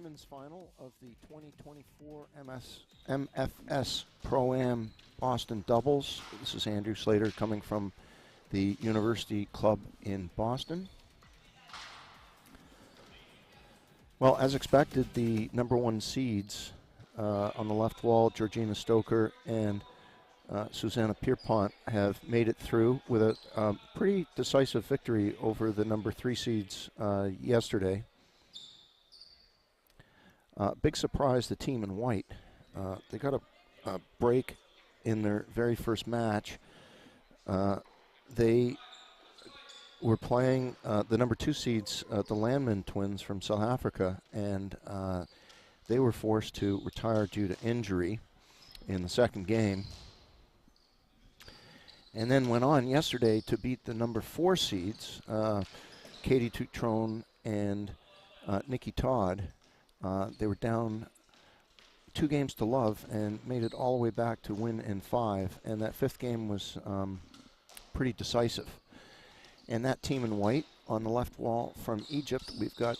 women's final of the 2024 MFS ProAm Boston doubles. This is Andrew Slater coming from the University Club in Boston. Well, as expected, the number one seeds on the left wall, Georgina Stoker and Susanna Pierpont, have made it through with a pretty decisive victory over the number 3 seeds yesterday. Big surprise, the team in white. They got a break in their very first match. They were playing the number 2 seeds, the Landman twins from South Africa, and they were forced to retire due to injury in the second game. And then went on yesterday to beat the number 4 seeds, Katie Tutrone and Nikki Todd. They were down 2 games to love and made it all the way back to win in 5. And that 5th game was pretty decisive. And that team in white on the left wall from Egypt, we've got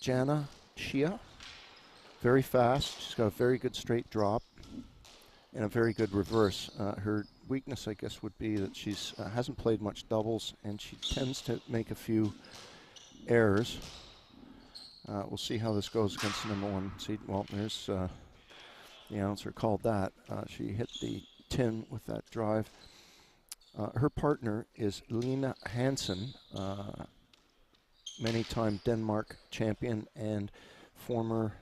Jana Shia, very fast. She's got a very good straight drop and a very good reverse. Her weakness, I guess, would be that she's hasn't played much doubles, and she tends to make a few errors. We'll see how this goes against the number 1 seed. Well, there's the announcer called that. She hit the tin with that drive. Her partner is Lena Hansen, many-time Denmark champion and former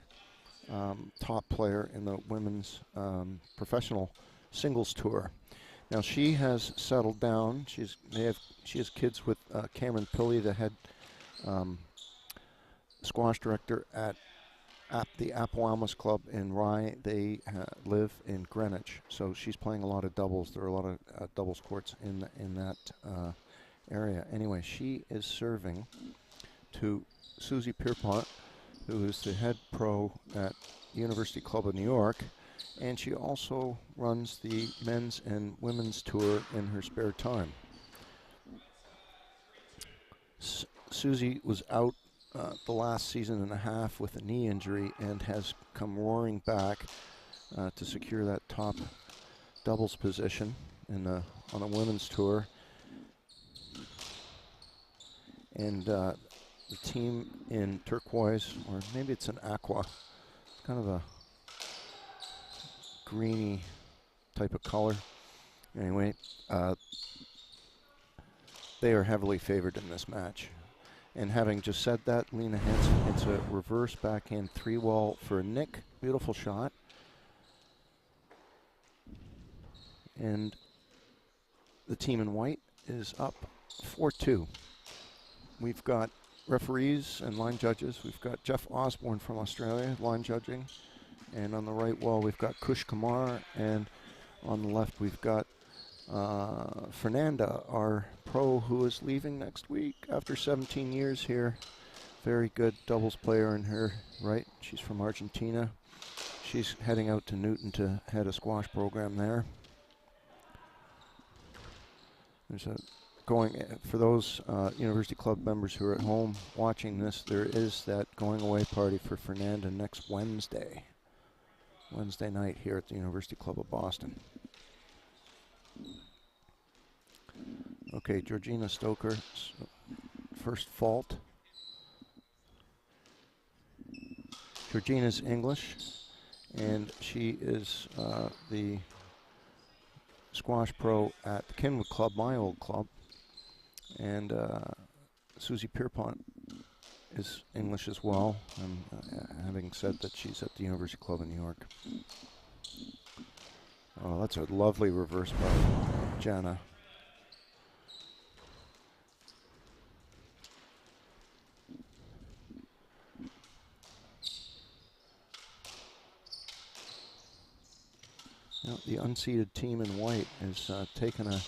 top player in the women's professional singles tour. Now she has settled down. She has kids with Cameron Pilley, the head squash director at the Appoalmus Club in Rye. They live in Greenwich, so she's playing a lot of doubles. There are a lot of doubles courts in that area. Anyway, she is serving to Susie Pierpont, who is the head pro at University Club of New York, and she also runs the men's and women's tour in her spare time. Susie was out the last season and a half with a knee injury and has come roaring back to secure that top doubles position on a women's tour. And the team in turquoise, or maybe it's an aqua, kind of a greeny type of color. Anyway, they are heavily favored in this match. And having just said that, Lena Hansen hits a reverse backhand 3-wall for Nick. Beautiful shot. And the team in white is up 4-2. We've got referees and line judges. We've got Jeff Osborne from Australia, line judging. And on the right wall, we've got Kush Kumar. And on the left, we've got Fernanda, our pro, who is leaving next week after 17 years here. Very good doubles player in her right. She's from Argentina. She's heading out to Newton to head a squash program there. There's a for those University Club members who are at home watching this, there is that going away party for Fernanda next Wednesday night here at the University Club of Boston. Okay, Georgina Stoker, first fault. Georgina's English, and she is the squash pro at the Kenwood Club, my old club. And Susie Pierpont is English as well, having said that she's at the University Club in New York. Oh, that's a lovely reverse by Jana. Now, the unseeded team in white has taken a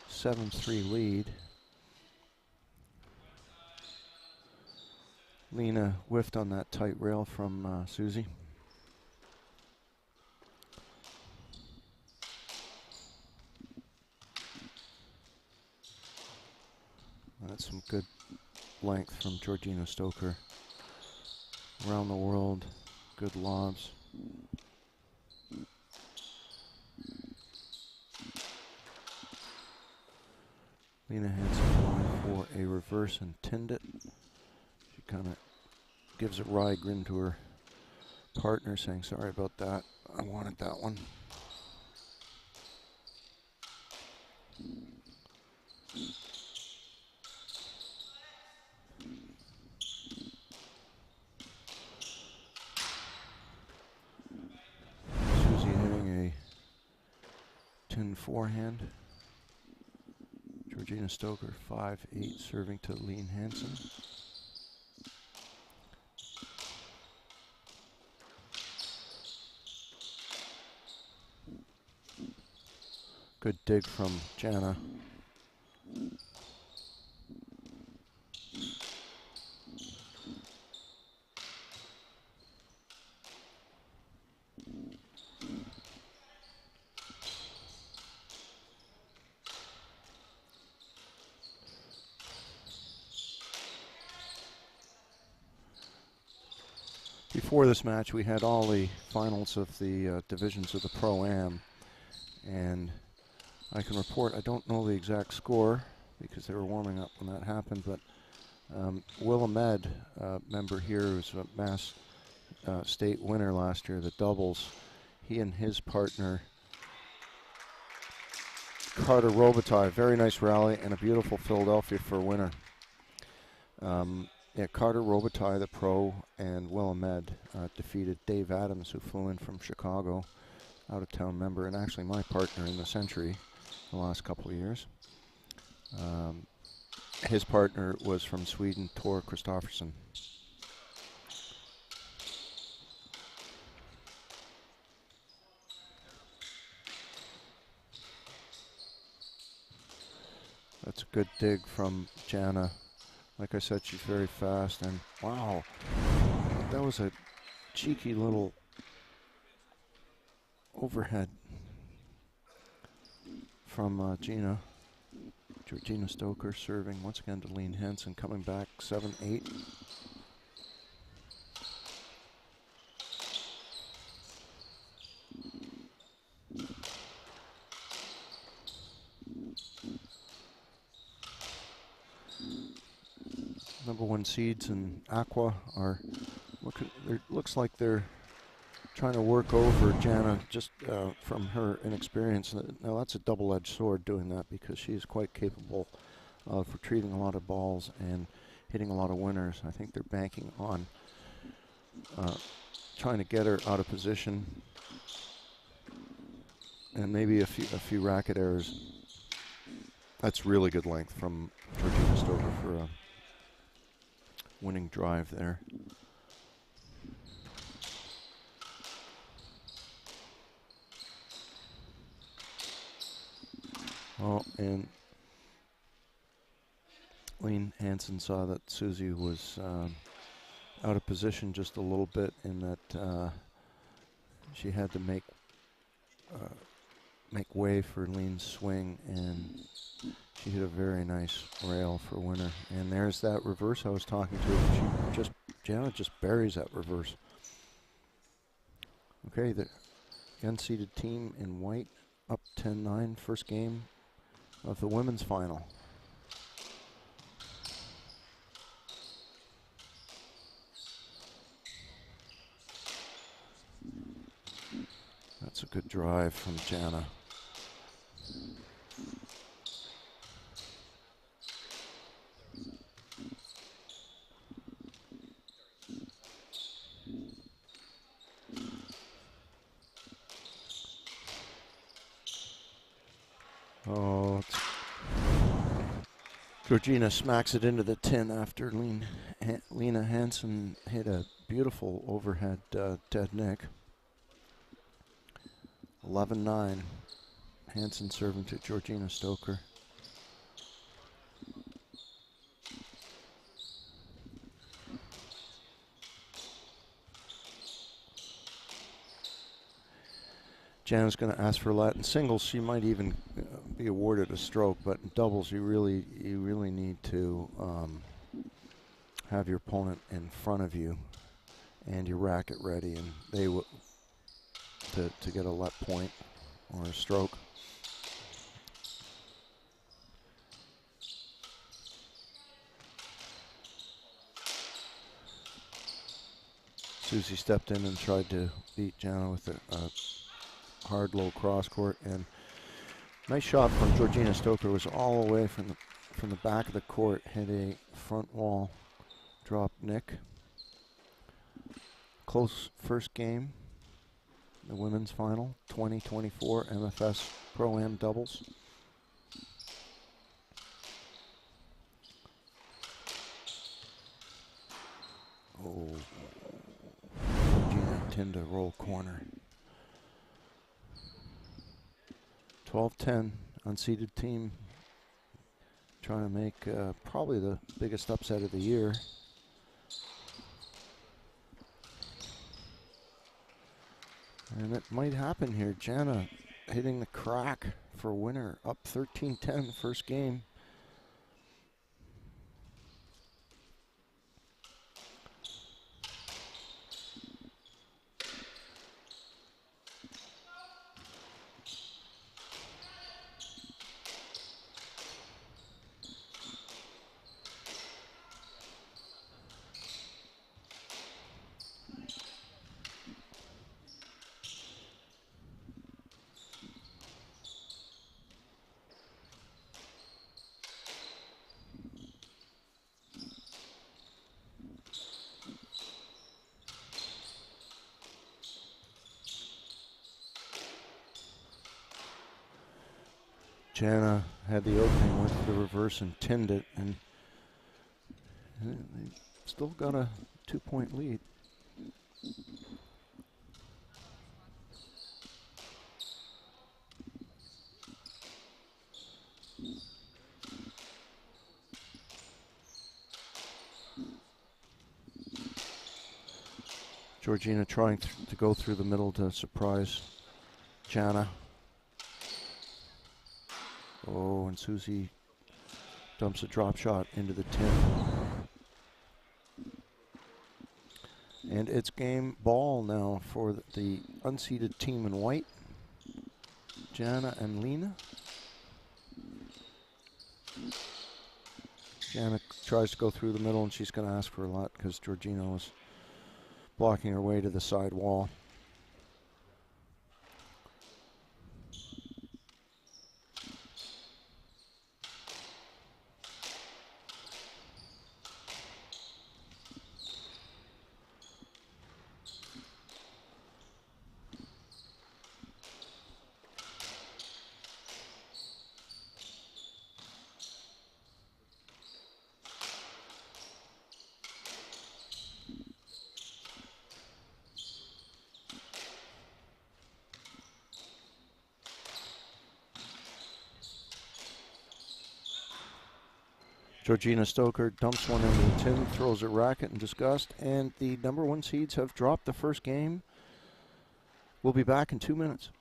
7-3 lead. Lena whiffed on that tight rail from Susie. That's some good length from Georgina Stoker. around the world. Good lobs. Lena Hansen going for a reverse and tinned it. She kind of gives a wry grin to her partner, saying, sorry about that. I wanted that one. Susie hitting a 10 forehand. Georgina Stoker, 5-8, serving to Lene Hansen. Good dig from Jana. Before this match, we had all the finals of the divisions of the Pro-Am, and I can report, I don't know the exact score because they were warming up when that happened, but Will Ahmed, member here, who's a Mass State winner last year, the doubles, he and his partner, Carter Robitaille, very nice rally and a beautiful Philadelphia for a winner. Yeah, Carter Robitaille, the pro, and Will Ahmed defeated Dave Adams, who flew in from Chicago, out-of-town member, and actually my partner in the Century the last couple of years. His partner was from Sweden, Tor Kristoffersson. That's a good dig from Jana. Like I said, she's very fast, and wow, that was a cheeky little overhead from Gina. Georgina Stoker serving once again to Lene Hansen, coming back 7-8. Number one seeds in Aqua are looks like they're trying to work over Jana just from her inexperience. Now that's a double-edged sword doing that, because she is quite capable of retrieving a lot of balls and hitting a lot of winners. I think they're banking on trying to get her out of position and maybe a few racket errors. That's really good length from Georgina Stoker for a winning drive there. Oh, and Lene Hansen saw that Susie was out of position just a little bit, in that she had to make way for Lene's swing, and she hit a very nice rail for winner. And there's that reverse I was talking to. Jana just buries that reverse. Okay, the unseeded team in white up 10-9, first game of the women's final. That's a good drive from Jana. Oh, Georgina smacks it into the tin after Lena Hansen hit a beautiful overhead dead nick. 11-9. Hansen serving to Georgina Stoker. Jana's going to ask for Latin singles. She might even be awarded a stroke, but in doubles, you really need to have your opponent in front of you and your racket ready, and they will to get a let point or a stroke. Susie stepped in and tried to beat Jana with a hard low cross court, and nice shot from Georgina Stoker. Was all the way from the back of the court, hit a front wall drop Nick. Close first game, the women's final, 2024 MFS ProAm doubles. Oh, Georgina Tinda roll corner. 12-10, unseeded team trying to make probably the biggest upset of the year. And it might happen here. Jana hitting the crack for winner, up 13-10 first game. Jana had the opening, went to the reverse and tinned it, and they still got a 2-point lead. Georgina trying to go through the middle to surprise Jana. Oh, and Susie dumps a drop shot into the tin. And it's game ball now for the unseeded team in white, Jana and Lena. Jana tries to go through the middle, and she's going to ask for a lot because Georgina was blocking her way to the side wall. Georgina Stoker dumps one into the tin, throws her racket in disgust, and the number one seeds have dropped the first game. We'll be back in 2 minutes.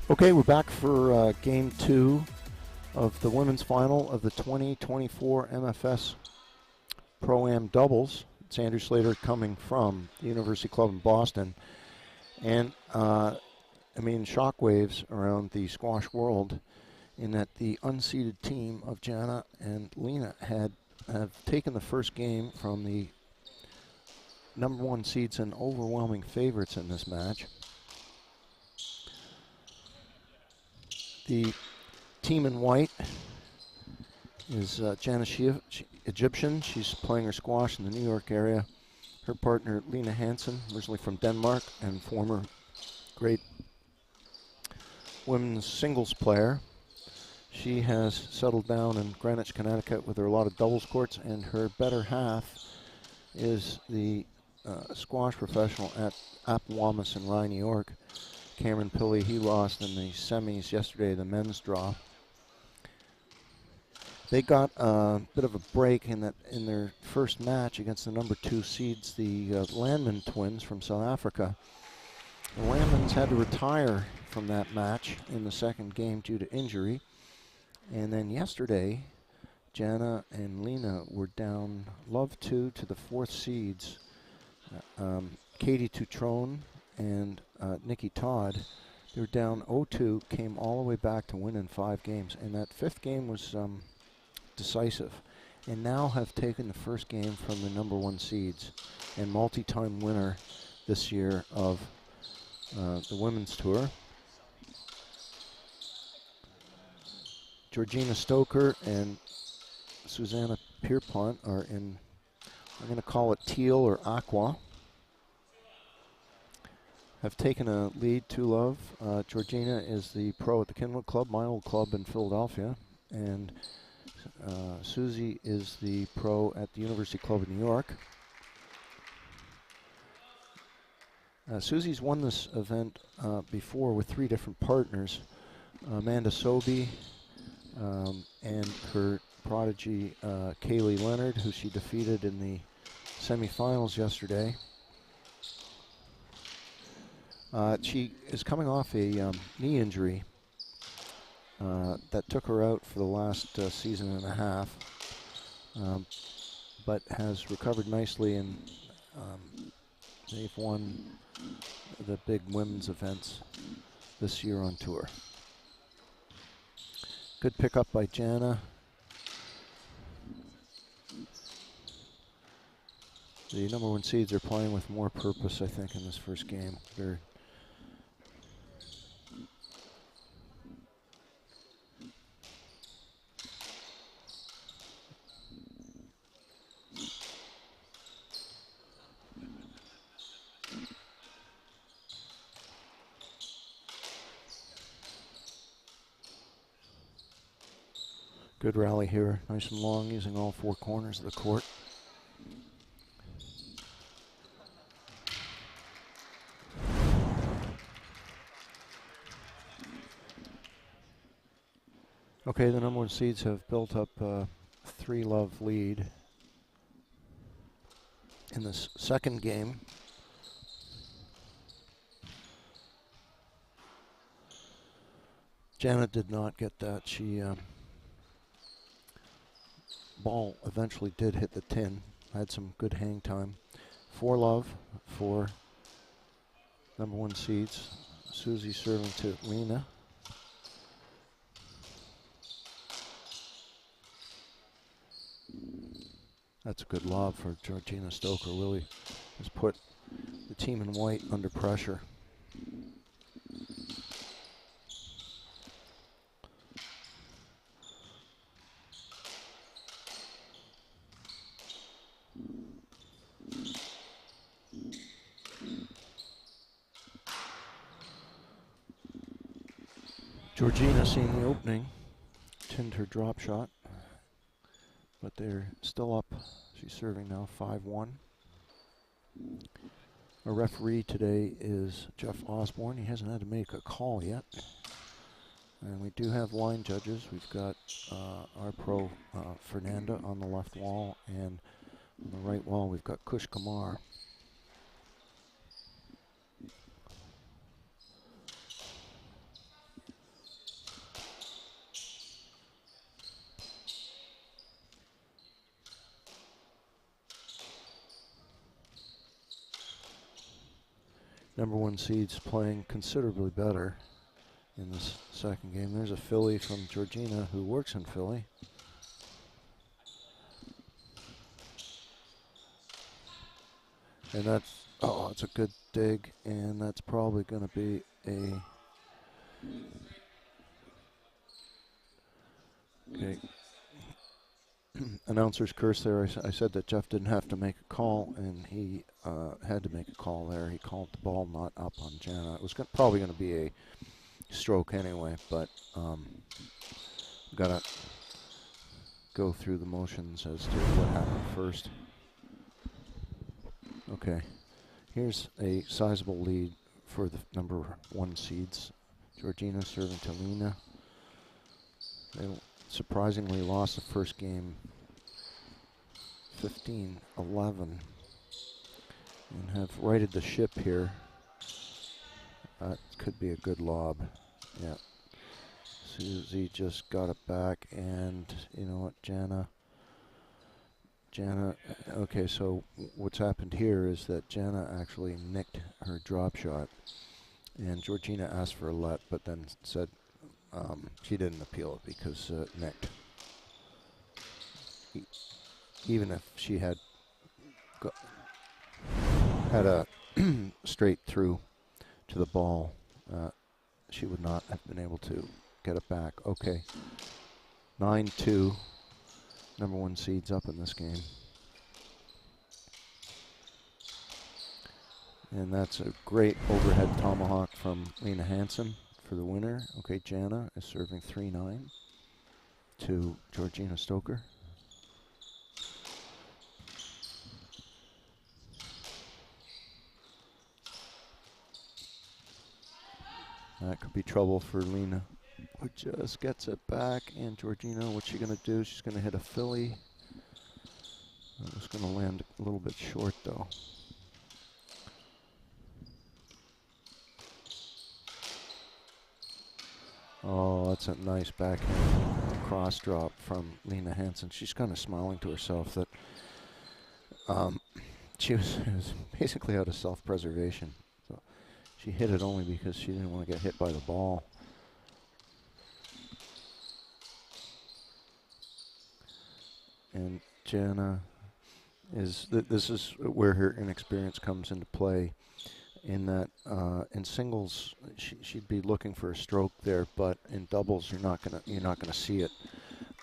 Okay, we're back for game 2 of the women's final of the 2024 MFS ProAm doubles. It's Andrew Slater coming from the University Club in Boston. And, shockwaves around the squash world in that the unseeded team of Jana and Lena have taken the first game from the number 1 seeds and overwhelming favorites in this match. The team in white is Jana Shia, Egyptian. She's playing her squash in the New York area. Her partner, Lena Hansen, originally from Denmark and former great women's singles player. She has settled down in Greenwich, Connecticut with her a lot of doubles courts, and her better half is the squash professional at Appomattox in Rye, New York. Cameron Pilley, he lost in the semis yesterday, the men's draw. They got a bit of a break in their first match against the number 2 seeds, the Landman twins from South Africa. The Landmans had to retire from that match in the second game due to injury. And then yesterday, Jana and Lena were down love 2 to the 4th seeds. Katie Tutrone and Nikki Todd. They were down 0-2, came all the way back to win in 5 games. And that 5th game was decisive. And now have taken the first game from the number 1 seeds and multi-time winner this year of the women's tour. Georgina Stoker and Susanna Pierpont are in, I'm going to call it teal or aqua. Have taken a lead 2-love. Georgina is the pro at the Kenwood Club, my old club in Philadelphia. And Susie is the pro at the University Club in New York. Susie's won this event before with 3 different partners. Amanda Sobey and her prodigy Kaylee Leonard, who she defeated in the semifinals yesterday. She is coming off a knee injury that took her out for the last season and a half, but has recovered nicely, and they've won the big women's events this year on tour. Good pickup by Jana. The number 1 seeds are playing with more purpose, I think, in this first game. They're good rally here, nice and long, using all 4 corners of the court. Okay, the number 1 seeds have built up a 3-love lead in this second game. Janet did not get that. She ball eventually did hit the tin. Had some good hang time. 4-love for number 1 seeds. Susie serving to Lena. That's a good lob for Georgina Stoker. Really has put the team in white under pressure. Georgina seeing the opening, tinned her drop shot, but they're still up. She's serving now 5-1. Our referee today is Jeff Osborne. He hasn't had to make a call yet. And we do have line judges. We've got our pro Fernanda on the left wall, and on the right wall we've got Kush Kumar. number one seeds playing considerably better in this second game. There's a filly from Georgina who works in Philly. And that's, oh, it's a good dig, and that's probably going to be a, okay. Announcer's curse there. I said that Jeff didn't have to make a call, and he had to make a call there. He called the ball not up on Jana. It was probably going to be a stroke anyway, but got to go through the motions as to what happened first. Okay, here's a sizable lead for the number one seeds. Georgina serving to Lena. They surprisingly lost the first game 15-11 and have righted the ship here. That could be a good lob. Yeah. Susie just got it back, and you know what, Jana, okay, so what's happened here is that Jana actually nicked her drop shot, and Georgina asked for a let, but then said she didn't appeal it because it nicked. Even if she had a straight through to the ball, she would not have been able to get it back. Okay, 9-2, number one seeds up in this game. And that's a great overhead tomahawk from Lena Hansen for the winner. Okay, Jana is serving 3-9 to Georgina Stoker. That could be trouble for Lena, who just gets it back. And Georgina, what's she going to do? She's going to hit a filly. It's going to land a little bit short, though. Oh, that's a nice backhand cross drop from Lena Hansen. She's kind of smiling to herself that she was basically out of self-preservation. So she hit it only because she didn't want to get hit by the ball. And Jana is, this is where her inexperience comes into play, in that in singles she'd be looking for a stroke there, but in doubles you're not gonna see it.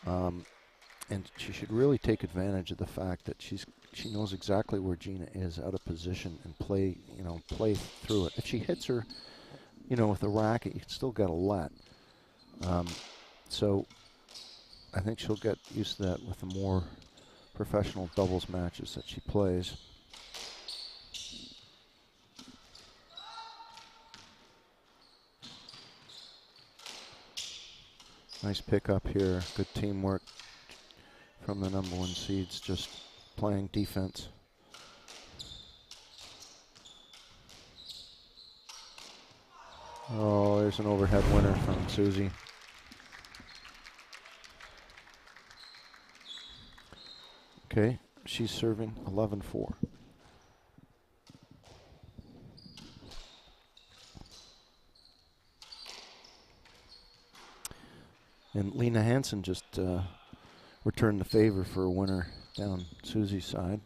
And she should really take advantage of the fact that she knows exactly where Gina is out of position and play through it. If she hits her, with a racket, you can still get a let. So I think she'll get used to that with the more professional doubles matches that she plays. Nice pickup here. Good teamwork from the number one seeds, just playing defense. Oh, there's an overhead winner from Susie. Okay, she's serving 11-4. And Lena Hansen just returned the favor for a winner down Susie's side.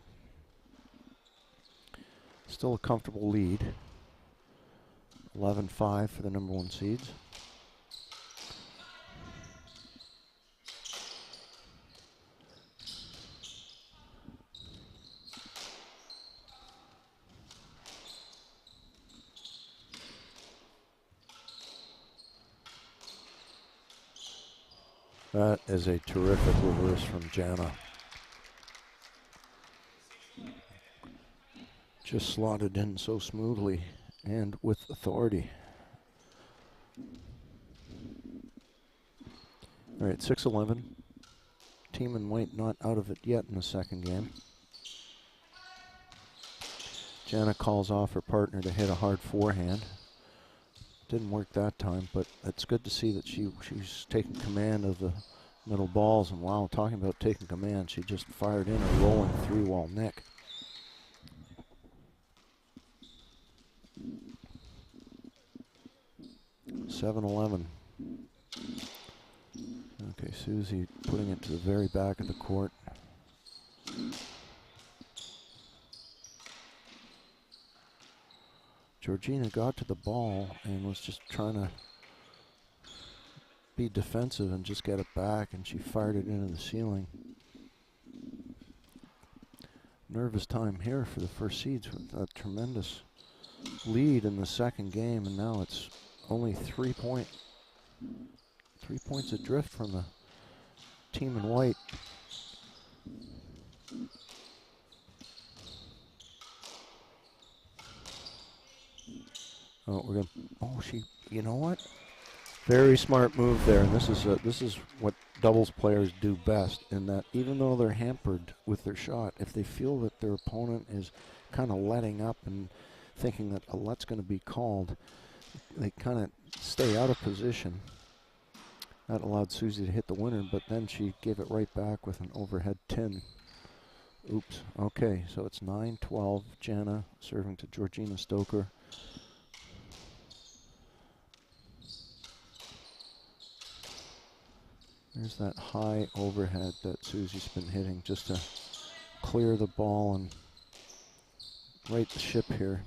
Still a comfortable lead. 11-5 for the number one seeds. That is a terrific reverse from Jana. Just slotted in so smoothly and with authority. All right, 6-11. Team in white not out of it yet in the second game. Jana calls off her partner to hit a hard forehand. Didn't work that time, but it's good to see that she's taking command of the middle balls. And wow, talking about taking command, she just fired in a rolling three-wall nick. 7-11. Okay, Susie putting it to the very back of the court. Georgina got to the ball and was just trying to be defensive and just get it back, and she fired it into the ceiling. Nervous time here for the first seeds with a tremendous lead in the second game, and now it's only 3 points adrift from the team in white. Oh, we're gonna. Oh, you know what? Very smart move there, and this is what doubles players do best. In that, even though they're hampered with their shot, if they feel that their opponent is kind of letting up and thinking that a let's going to be called, they kind of stay out of position. That allowed Susie to hit the winner, but then she gave it right back with an overhead 10. Oops. Okay, so it's 9-12. Jana serving to Georgina Stoker. There's that high overhead that Susie's been hitting just to clear the ball and right the ship here.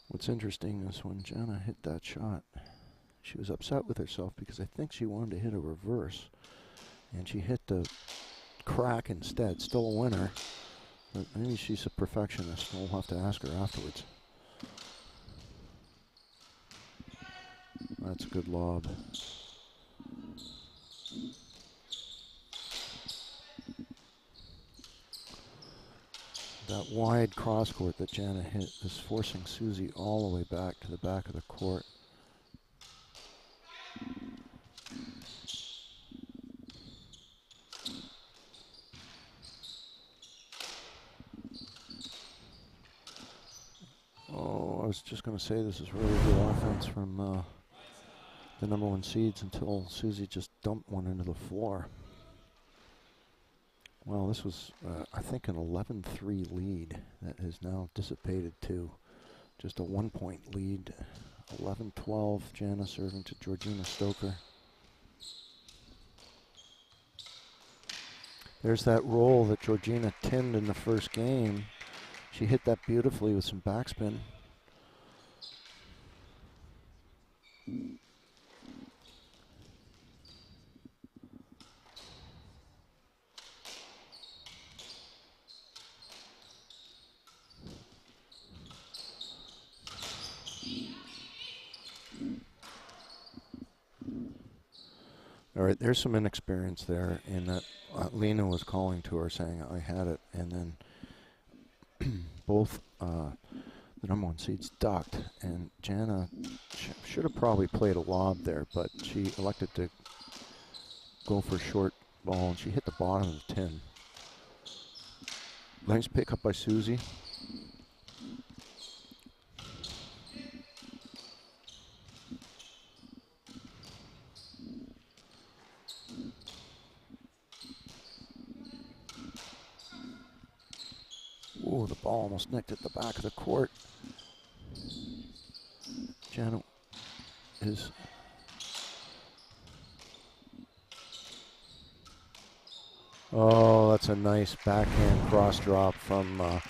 What's interesting is when Jana hit that shot, she was upset with herself because I think she wanted to hit a reverse, and she hit the crack instead. Still a winner, but maybe she's a perfectionist. We'll have to ask her afterwards. That's a good lob. That wide cross court that Jana hit is forcing Susie all the way back to the back of the court. Oh, I was just going to say this is really good offense from the number one seeds until Susie just dumped one into the floor. Well, this was, I think, an 11-3 lead that has now dissipated to just a 1-point lead. 11-12, Jana serving to Georgina Stoker. There's that roll that Georgina tinned in the first game. She hit that beautifully with some backspin. All right, there's some inexperience there in that Lena was calling to her saying, I had it, and then both the number one seeds ducked, and Jana should have probably played a lob there, but she elected to go for a short ball, and she hit the bottom of the tin. Nice pick up by Susie. Ooh, the ball almost nicked at the back of the court. Jana is... Oh, that's a nice backhand cross drop from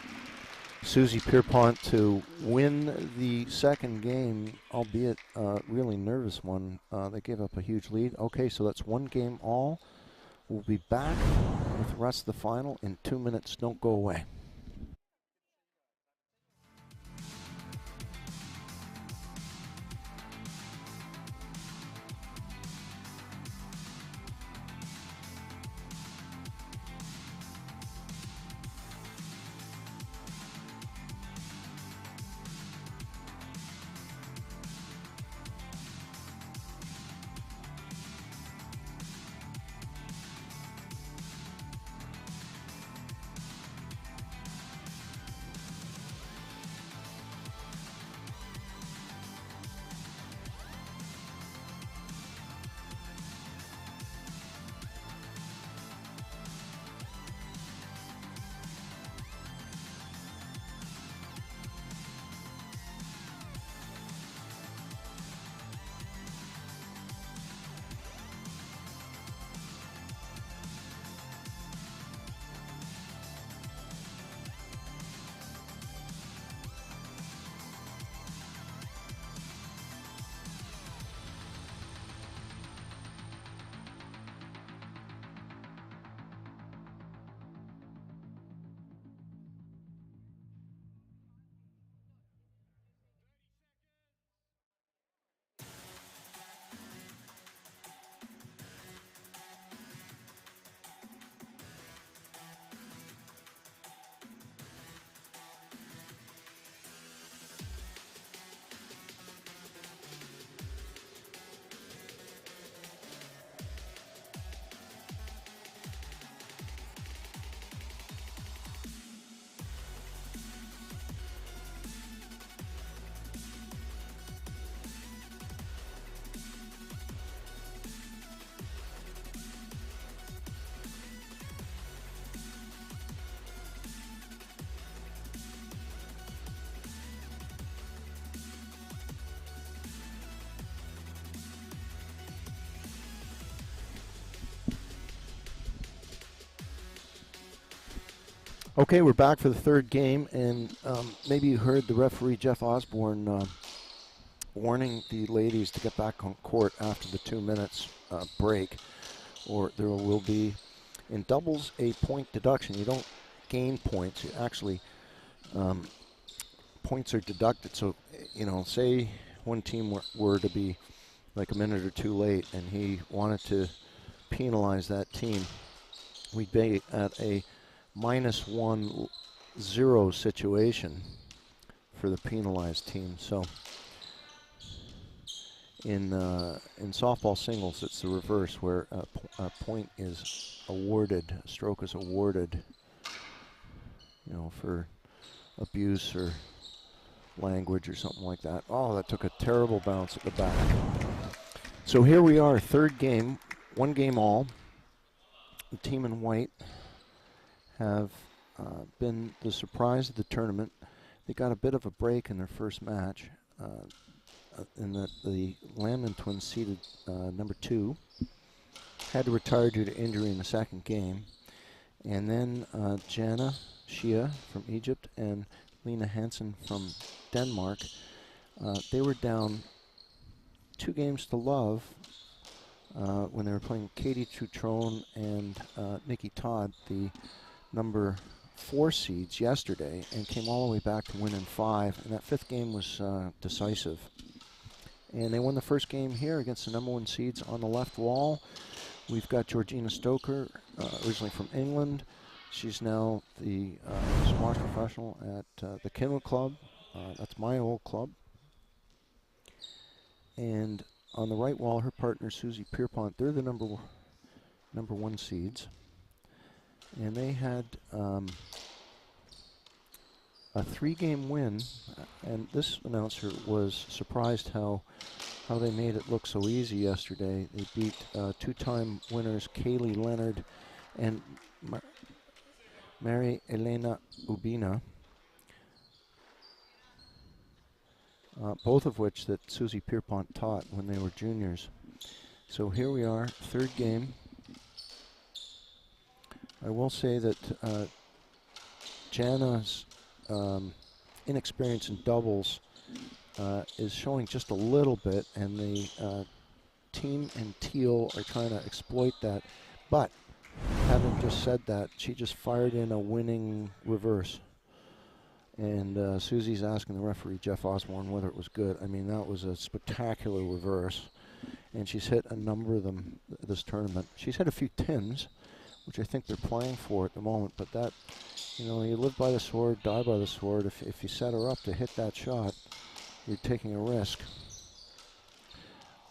Susie Pierpont to win the second game, albeit a really nervous one. They gave up a huge lead. Okay, so that's one game all. We'll be back with the rest of the final in 2 minutes. Don't go away. Okay, we're back for the third game, and maybe you heard the referee, Jeff Osborne, warning the ladies to get back on court after the 2 minutes break, or there will be, in doubles, a point deduction. You don't gain points. You actually, points are deducted. So, say one team were to be like a minute or two late, and he wanted to penalize that team, we'd be at a -1-0 situation for the penalized team. So in softball singles, it's the reverse, where a point is awarded, a stroke is awarded, for abuse or language or something like that. Oh, that took a terrible bounce at the back. So here we are, third game, 1 game all. The team in white have been the surprise of the tournament. They got a bit of a break in their first match, in that the Landman twins seeded number 2 had to retire due to injury in the second game. And then Jana Shia from Egypt and Lena Hansen from Denmark, they were down 2 games to love when they were playing Katie Tutrone and Nikki Todd, the number 4 seeds, yesterday, and came all the way back to win in 5. And that 5th game was decisive. And they won the first game here against the number 1 seeds on the left wall. We've got Georgina Stoker, originally from England. She's now the squash professional at the Kinwood Club. That's my old club. And on the right wall, her partner, Susie Pierpont, they're the number 1 seeds. And they had a 3-game win, and this announcer was surprised how they made it look so easy yesterday. They beat 2-time winners Kaylee Leonard and Mary Elena Ubina, both of which that Susie Pierpont taught when they were juniors. So here we are, third game. I will say that Jana's inexperience in doubles is showing just a little bit, and the team in teal are trying to exploit that. But having just said that, she just fired in a winning reverse. And Susie's asking the referee, Jeff Osborne, whether it was good. I mean, that was a spectacular reverse. And she's hit a number of them this tournament. She's hit a few tins, which I think they're playing for at the moment. But that, you live by the sword, die by the sword. If you set her up to hit that shot, you're taking a risk.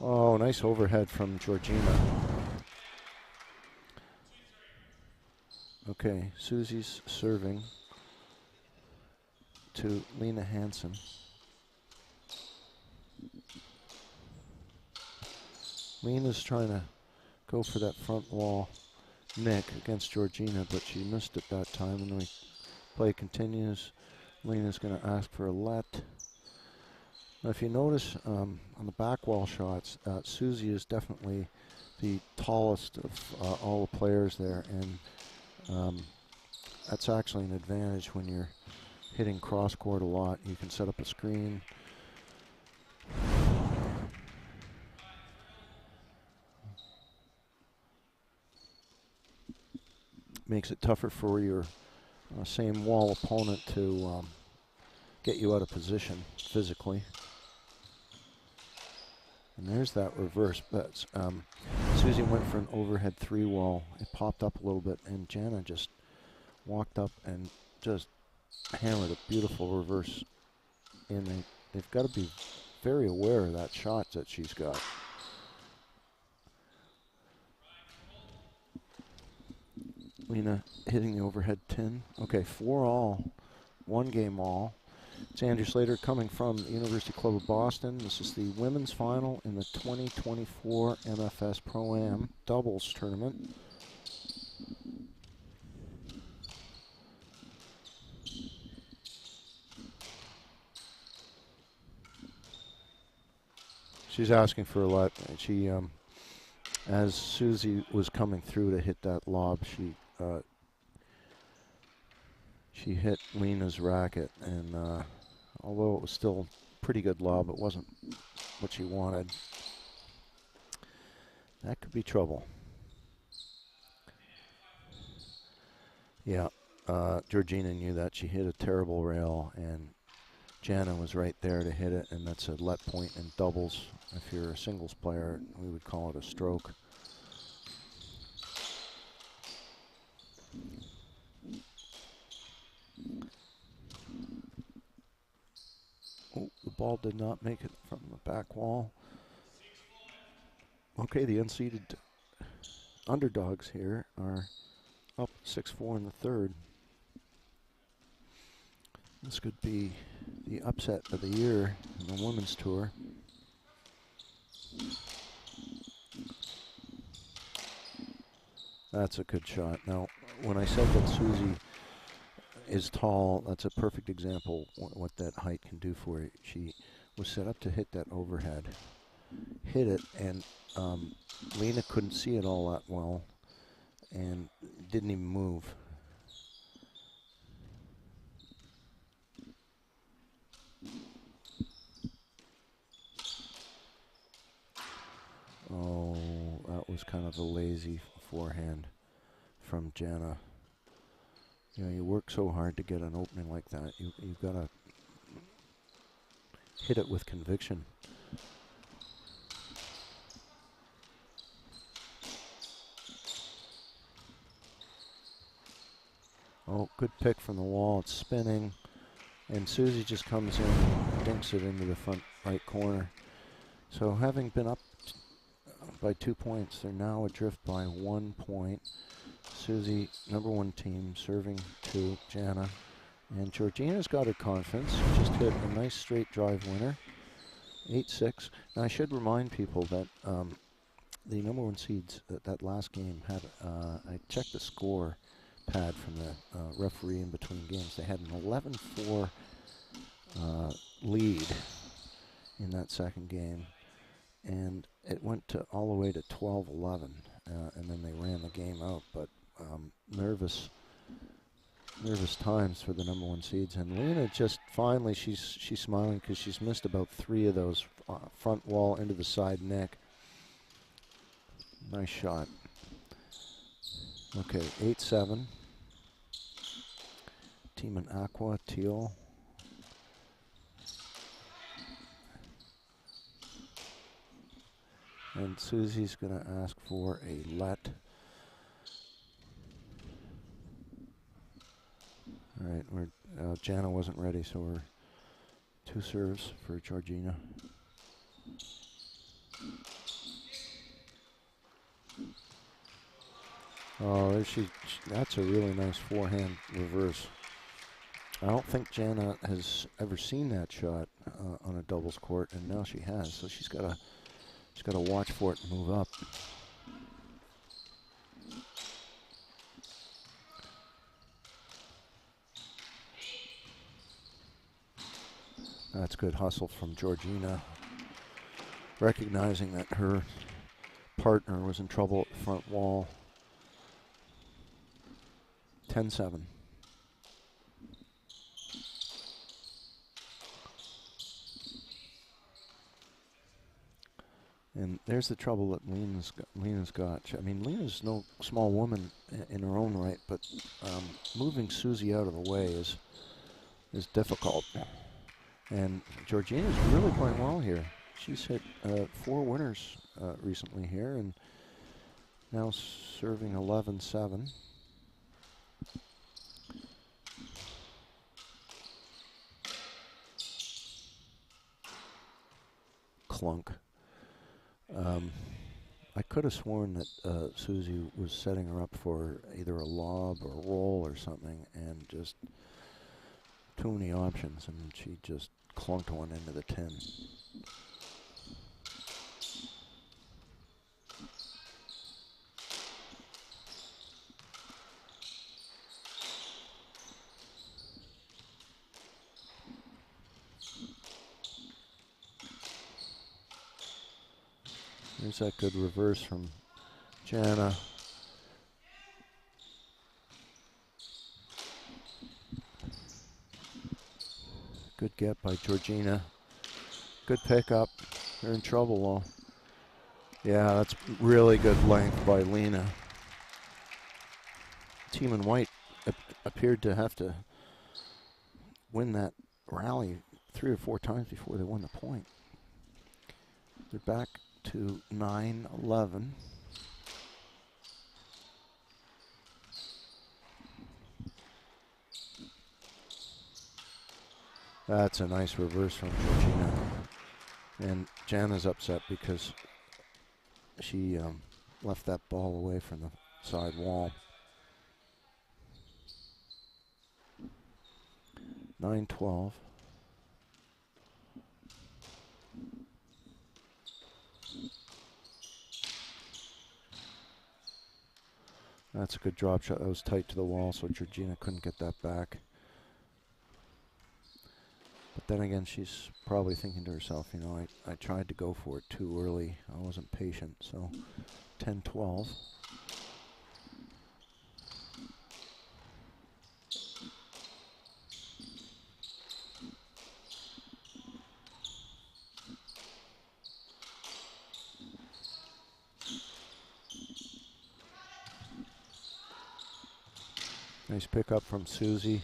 Oh, nice overhead from Georgina. Okay, Susie's serving to Lena Hansen. Lena's trying to go for that front wall nick against Georgina, but she missed it that time, and the play continues. Lena's going to ask for a let. Now, if you notice on the back wall shots, Susie is definitely the tallest of all the players there, and that's actually an advantage when you're hitting cross court a lot. You can set up a screen. Makes it tougher for your same wall opponent to get you out of position physically. And there's that reverse. But Susie went for an overhead 3 wall. It popped up a little bit, and Jana just walked up and just hammered a beautiful reverse in. They've got to be very aware of that shot that she's got. Lena hitting the overhead 10. Okay, 4 all, 1 game all. It's Andrew Slater coming from the University Club of Boston. This is the women's final in the 2024 MFS ProAm doubles tournament. She's asking for a let. She, as Susie was coming through to hit that lob, she She hit Lena's racket, and although it was still pretty good lob, it wasn't what she wanted. That could be trouble. Yeah, Georgina knew that. She hit a terrible rail, and Jana was right there to hit it, and that's a let point in doubles. If you're a singles player, we would call it a stroke. Oh, the ball did not make it from the back wall. Okay, the unseeded underdogs here are up 6-4 in the third. This could be the upset of the year in the women's tour. That's a good shot. Now, when I said that Susie is tall, that's a perfect example what that height can do for you. She was set up to hit that overhead, hit it, and Lena couldn't see it all that well and didn't even move. Oh, that was kind of a lazy forehand from Jana. You know, you work so hard to get an opening like that. You've got to hit it with conviction. Oh, good pick from the wall. It's spinning. And Susie just comes in, dinks it into the front right corner. So having been up by 2 points, they're now adrift by 1 point. Susie, number one team, serving to Jana. And Georgina's got her confidence. She just hit a nice straight drive winner, 8-6. Now I should remind people that the number one seeds that last game had, I checked the score pad from the referee in between games. They had an 11-4 lead in that second game, and it went to all the way to 12-11, and then they ran the game out. But nervous times for the number one seeds, and Lena just finally she's smiling because she's missed about 3 of those front wall into the side neck. Nice shot. Okay, 8-7. Team in aqua, teal. And Susie's going to ask for a let. All right, Jana wasn't ready, so we're 2 serves for Georgina. Oh, that's a really nice forehand reverse. I don't think Jana has ever seen that shot on a doubles court, and now she has. So she's got to watch for it and move up. That's good hustle from Georgina, recognizing that her partner was in trouble at the front wall. 10-7. And there's the trouble that Lena's got. I mean, Lena's no small woman in her own right, but moving Susie out of the way is difficult. And Georgina's really playing well here. She's hit 4 winners recently here, and now serving 11-7. Clunk. I could have sworn that Susie was setting her up for either a lob or a roll or something, and just too many options, and she just clunked one into the 10. There's that good reverse from Jana. Good get by Georgina. Good pickup. They're in trouble though. Yeah, that's really good length by Lena. Team in white appeared to have to win that rally 3 or 4 times before they won the point. They're back to 9-11. That's a nice reverse from Georgina. And Jana's upset because she left that ball away from the side wall. 9-12. That's a good drop shot. That was tight to the wall, so Georgina couldn't get that back. But then again, she's probably thinking to herself, you know, I tried to go for it too early. I wasn't patient, so 10-12. Nice pickup from Susie.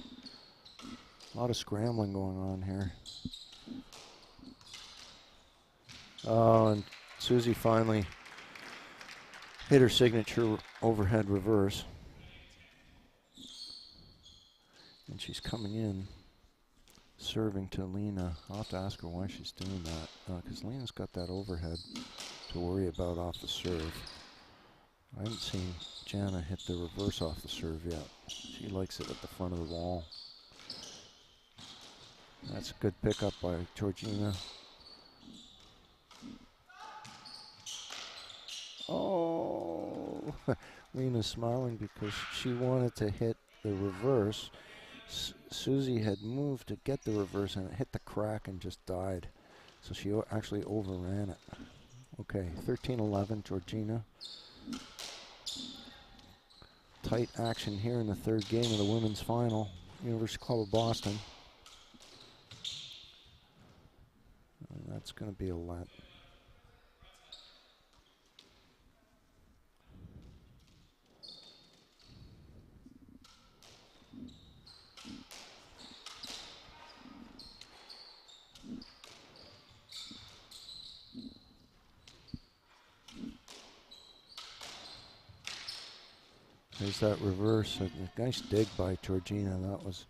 A lot of scrambling going on here. Oh, and Susie finally hit her signature overhead reverse. And she's coming in, serving to Lena. I'll have to ask her why she's doing that, because Lena's got that overhead to worry about off the serve. I haven't seen Jana hit the reverse off the serve yet. She likes it at the front of the wall. That's a good pickup by Georgina. Oh, Lena's smiling because she wanted to hit the reverse. Susie had moved to get the reverse and it hit the crack and just died. So she actually overran it. Okay, 13-11, Georgina. Tight action here in the third game of the women's final. University Club of Boston. And that's going to be a let. There's that reverse. A nice dig by Georgina. That was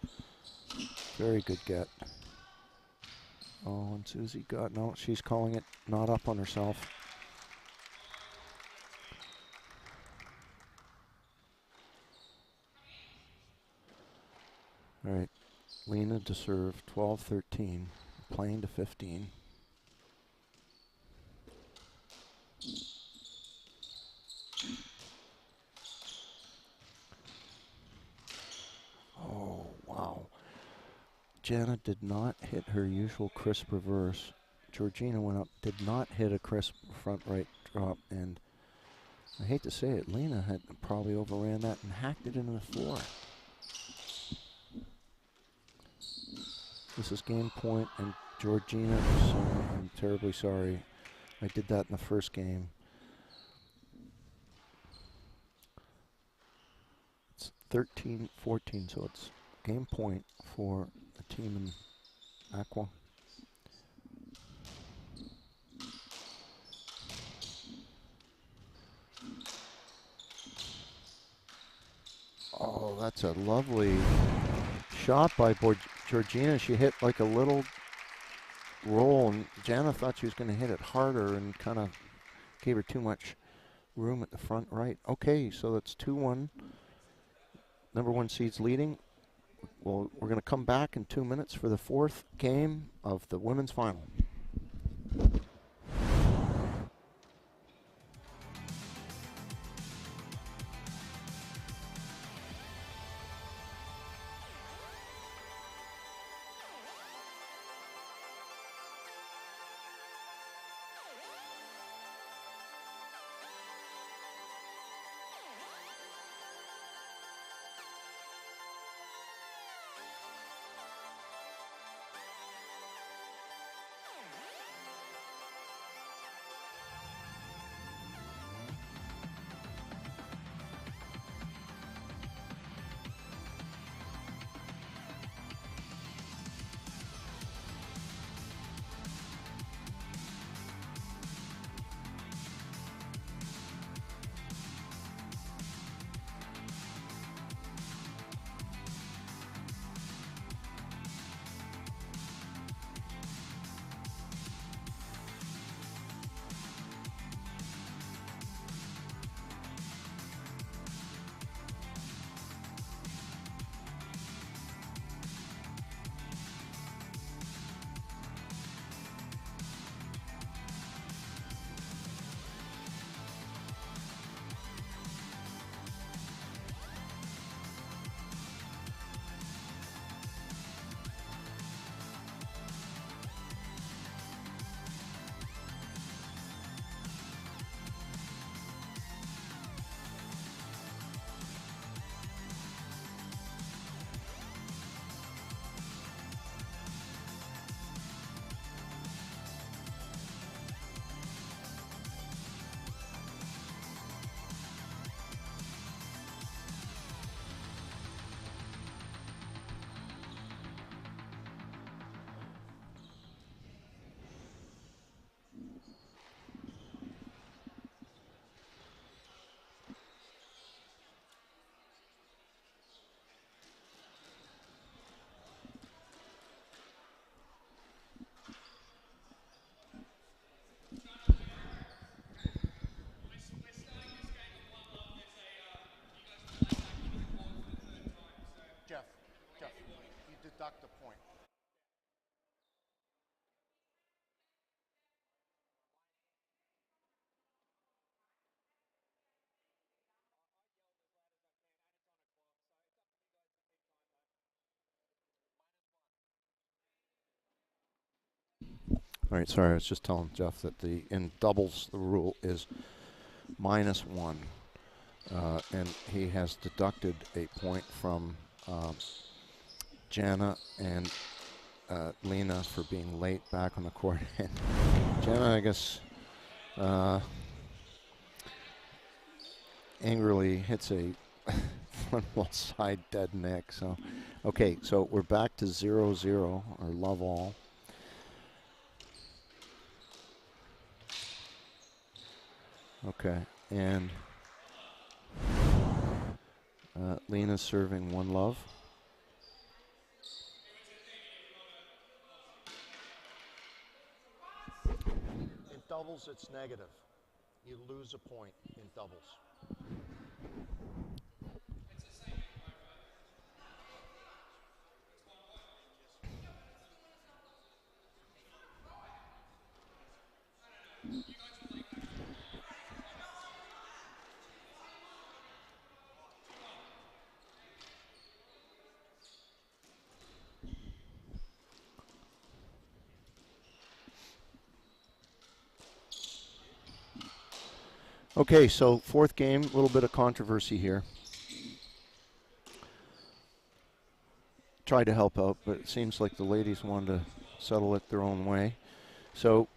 very good get. Oh, and Susie got, no, she's calling it not up on herself. All right, Lena to serve, 12-13, playing to 15. Oh, wow. Jana did not hit her usual crisp reverse. Georgina went up, did not hit a crisp front right drop, and I hate to say it, Lena had probably overran that and hacked it into the floor. This is game point, and Georgina, I'm terribly sorry. I did that in the first game. It's 13-14, so it's game point for the team in Aqua. Oh, that's a lovely shot by Georgina. She hit like a little roll, and Jana thought she was going to hit it harder and kind of gave her too much room at the front right. Okay, so that's 2-1. Number 1 seed's leading. Well, we're going to come back in 2 minutes for the 4th game of the women's final. deduct a point. All right, sorry, I was just telling Jeff that in doubles the rule is -1, and he has deducted a point from Jana and Lena for being late back on the court. And Jana, I guess, angrily hits a front wall side dead neck. So, okay, so we're back to 0-0 or love all. Okay, and Lena's serving 1-love. In doubles, it's negative. You lose a point in doubles. Okay, so fourth game, a little bit of controversy here. Tried to help out, but it seems like the ladies wanted to settle it their own way. So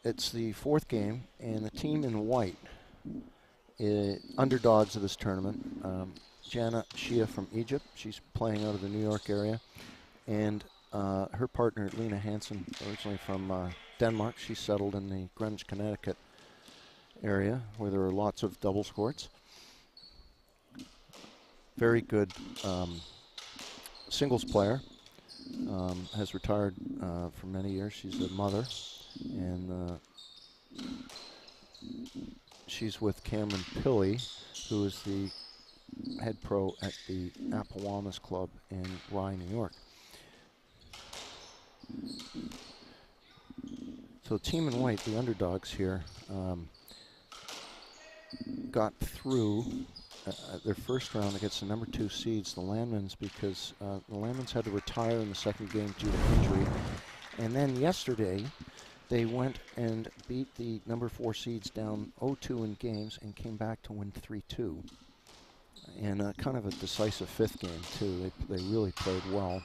it's the fourth game, and the team in white, underdogs of this tournament, Jana Shia from Egypt. She's playing out of the New York area. And her partner, Lena Hansen, originally from Denmark. She's settled in the Greenwich, Connecticut area where there are lots of doubles courts. Very good singles player. Has retired for many years. She's a mother, and she's with Cameron Pilley, who is the head pro at the Appowamus Club in Rye, New York. So team in white, the underdogs here, got through their first round against the number 2 seeds, the Landmans, because the Landmans had to retire in the second game due to injury. And then yesterday, they went and beat the number 4 seeds down 0-2 in games and came back to win 3-2. And kind of a decisive fifth game, too. They really played well.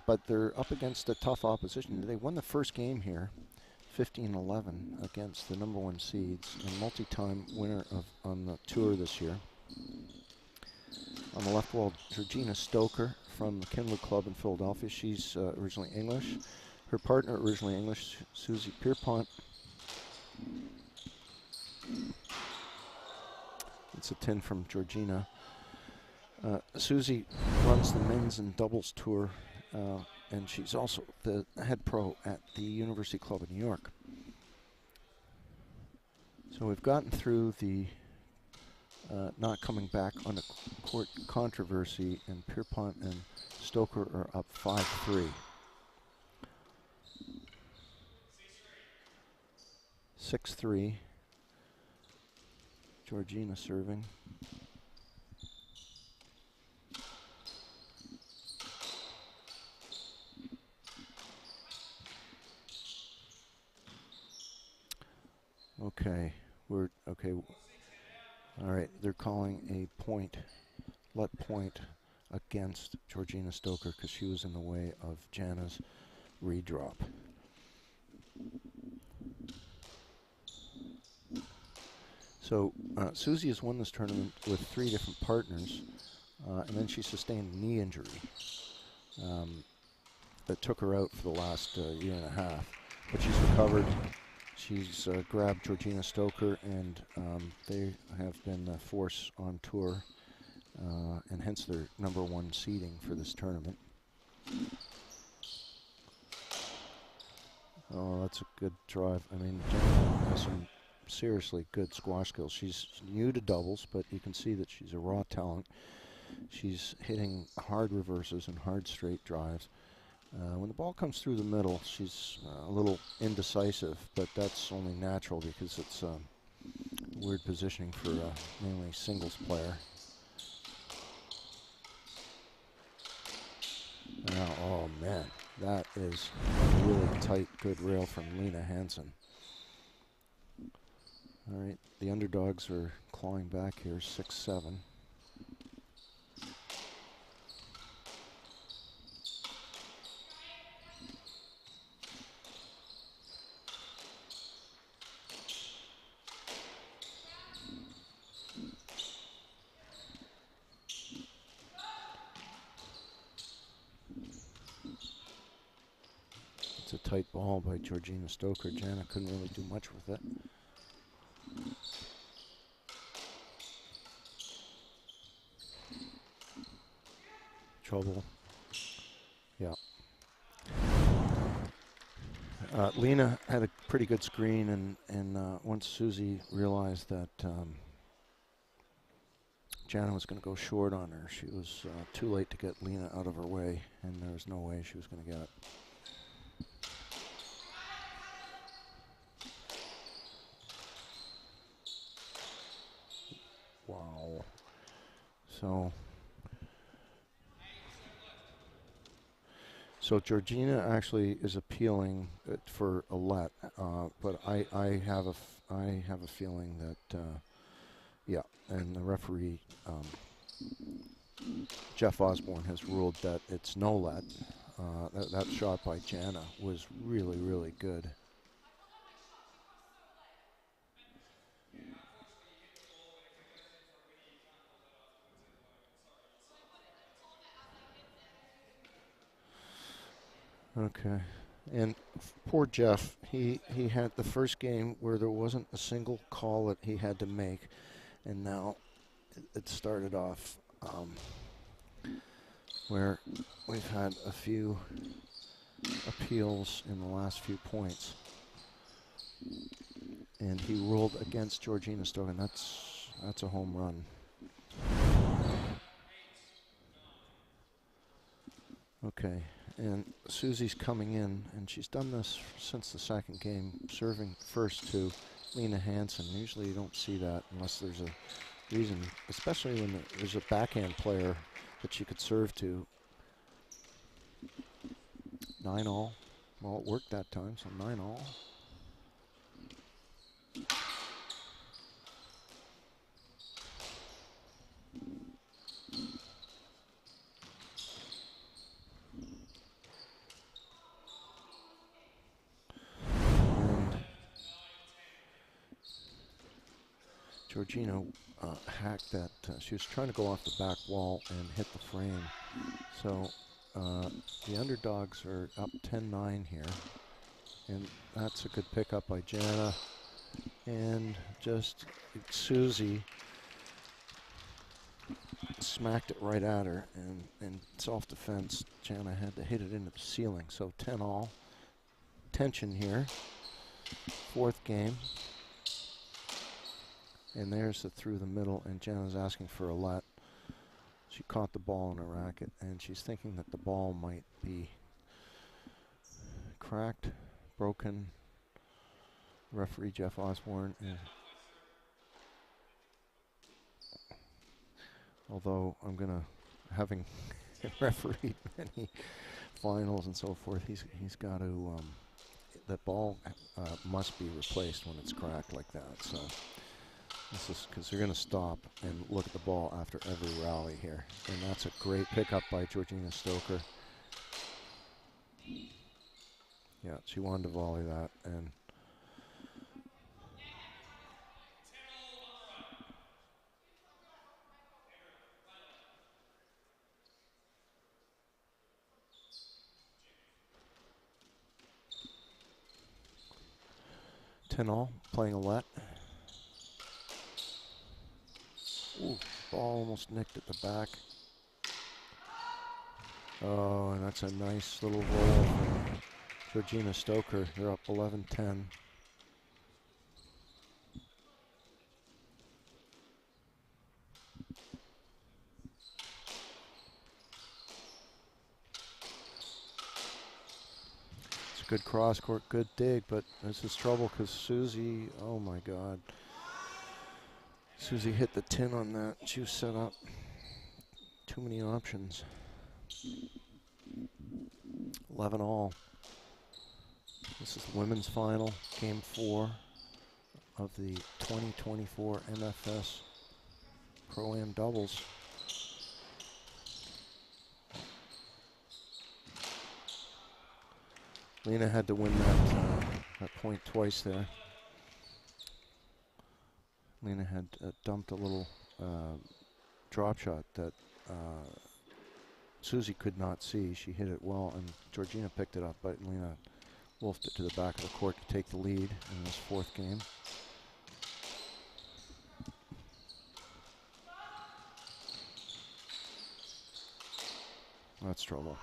But they're up against a tough opposition. They won the first game here, 15-11, against the number 1 seeds and multi-time winner on the tour this year. On the left wall, Georgina Stoker from the Kinwood Club in Philadelphia. She's originally English. Her partner, originally English, Susie Pierpont. It's a 10 from Georgina. Susie runs the men's and doubles tour, and she's also the head pro at the University Club in New York. So we've gotten through the not coming back on the court controversy, and Pierpont and Stoker are up 5-3. 6-3. Georgina serving. Okay, we're okay. All right, they're calling a point, let point against Georgina Stoker because she was in the way of Jana's redrop. So Susie has won this tournament with 3 different partners, and then she sustained a knee injury that took her out for the last year and a half. But she's recovered. She's grabbed Georgina Stoker, and they have been a force on tour, and hence their number 1 seeding for this tournament. Oh, that's a good drive. I mean, Jana has some seriously good squash skills. She's new to doubles, but you can see that she's a raw talent. She's hitting hard reverses and hard straight drives. When the ball comes through the middle, she's a little indecisive, but that's only natural because it's weird positioning for a mainly singles player. Now, oh man, that is a really tight, good rail from Lena Hansen. All right, the underdogs are clawing back here, 6-7. It's a tight ball by Georgina Stoker. Jana couldn't really do much with it. Trouble. Yeah. Lena had a pretty good screen, and once Susie realized that Jana was going to go short on her, she was too late to get Lena out of her way, and there was no way she was going to get it. Wow. So Georgina actually is appealing it for a let, but I have a feeling that yeah, and the referee Jeff Osborne has ruled that it's no let. That shot by Jana was really, really good. Okay. And poor Jeff, he had the first game where there wasn't a single call that he had to make, and now it started off where we've had a few appeals in the last few points, and he ruled against Georgina Stoker, and that's a home run. Okay. And Susie's coming in, and she's done this since the second game, serving first to Lena Hansen. Usually you don't see that unless there's a reason, especially when there's a backhand player that she could serve to. 9-all. Well, it worked that time, so 9-all. Georgina hacked that. She was trying to go off the back wall and hit the frame. So the underdogs are up 10-9 here. And that's a good pickup by Jana. And just Susie smacked it right at her. And in self-defense, Jana had to hit it into the ceiling. So 10-all. Tension here. Fourth game. And there's the through the middle, and Jana's asking for a let. She caught the ball in a racket, and she's thinking that the ball might be cracked, broken. Referee Jeff Osborne. Although I'm gonna, having refereed many finals and so forth, he's got to. That ball must be replaced when it's cracked like that. So. This is because they're going to stop and look at the ball after every rally here. And that's a great pickup by Georgina Stoker. Yeah, she wanted to volley that. And Tenall playing a let. Ooh, ball almost nicked at the back. Oh, and that's a nice little roll from Georgina Stoker. They're up 11-10. Good cross court, good dig, but this is trouble because Susie, oh my God. Susie hit the tin on that. She was set up. Too many options. 11 all. This is the women's final, game 4 of the 2024 MFS ProAm doubles. Lena had to win that point twice there. Lena had dumped a little drop shot that Susie could not see. She hit it well, and Georgina picked it up, but Lena wolfed it to the back of the court to take the lead in this 4th game. That's trouble.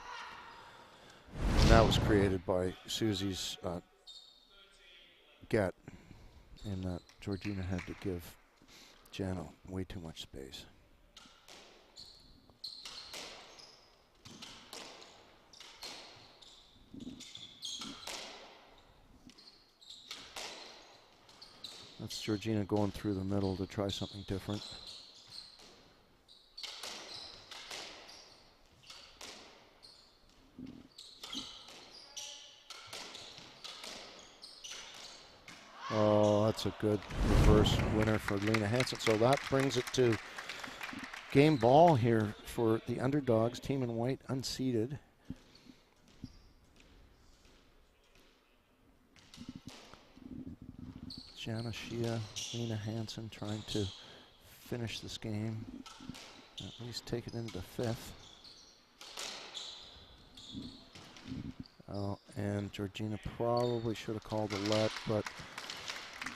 And that was created by Susie's get, and that Georgina had to give Jano way too much space. That's Georgina going through the middle to try something different. Oh, that's a good reverse winner for Lena Hansen. So that brings it to game ball here for the underdogs, team in white, unseeded. Jana Shia, Lena Hansen trying to finish this game, at least take it into the 5th. And Georgina probably should have called a let, but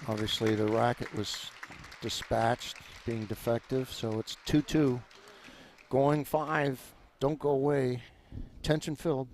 obviously the racket was dispatched, being defective, so it's 2-2. Going 5, don't go away, tension filled.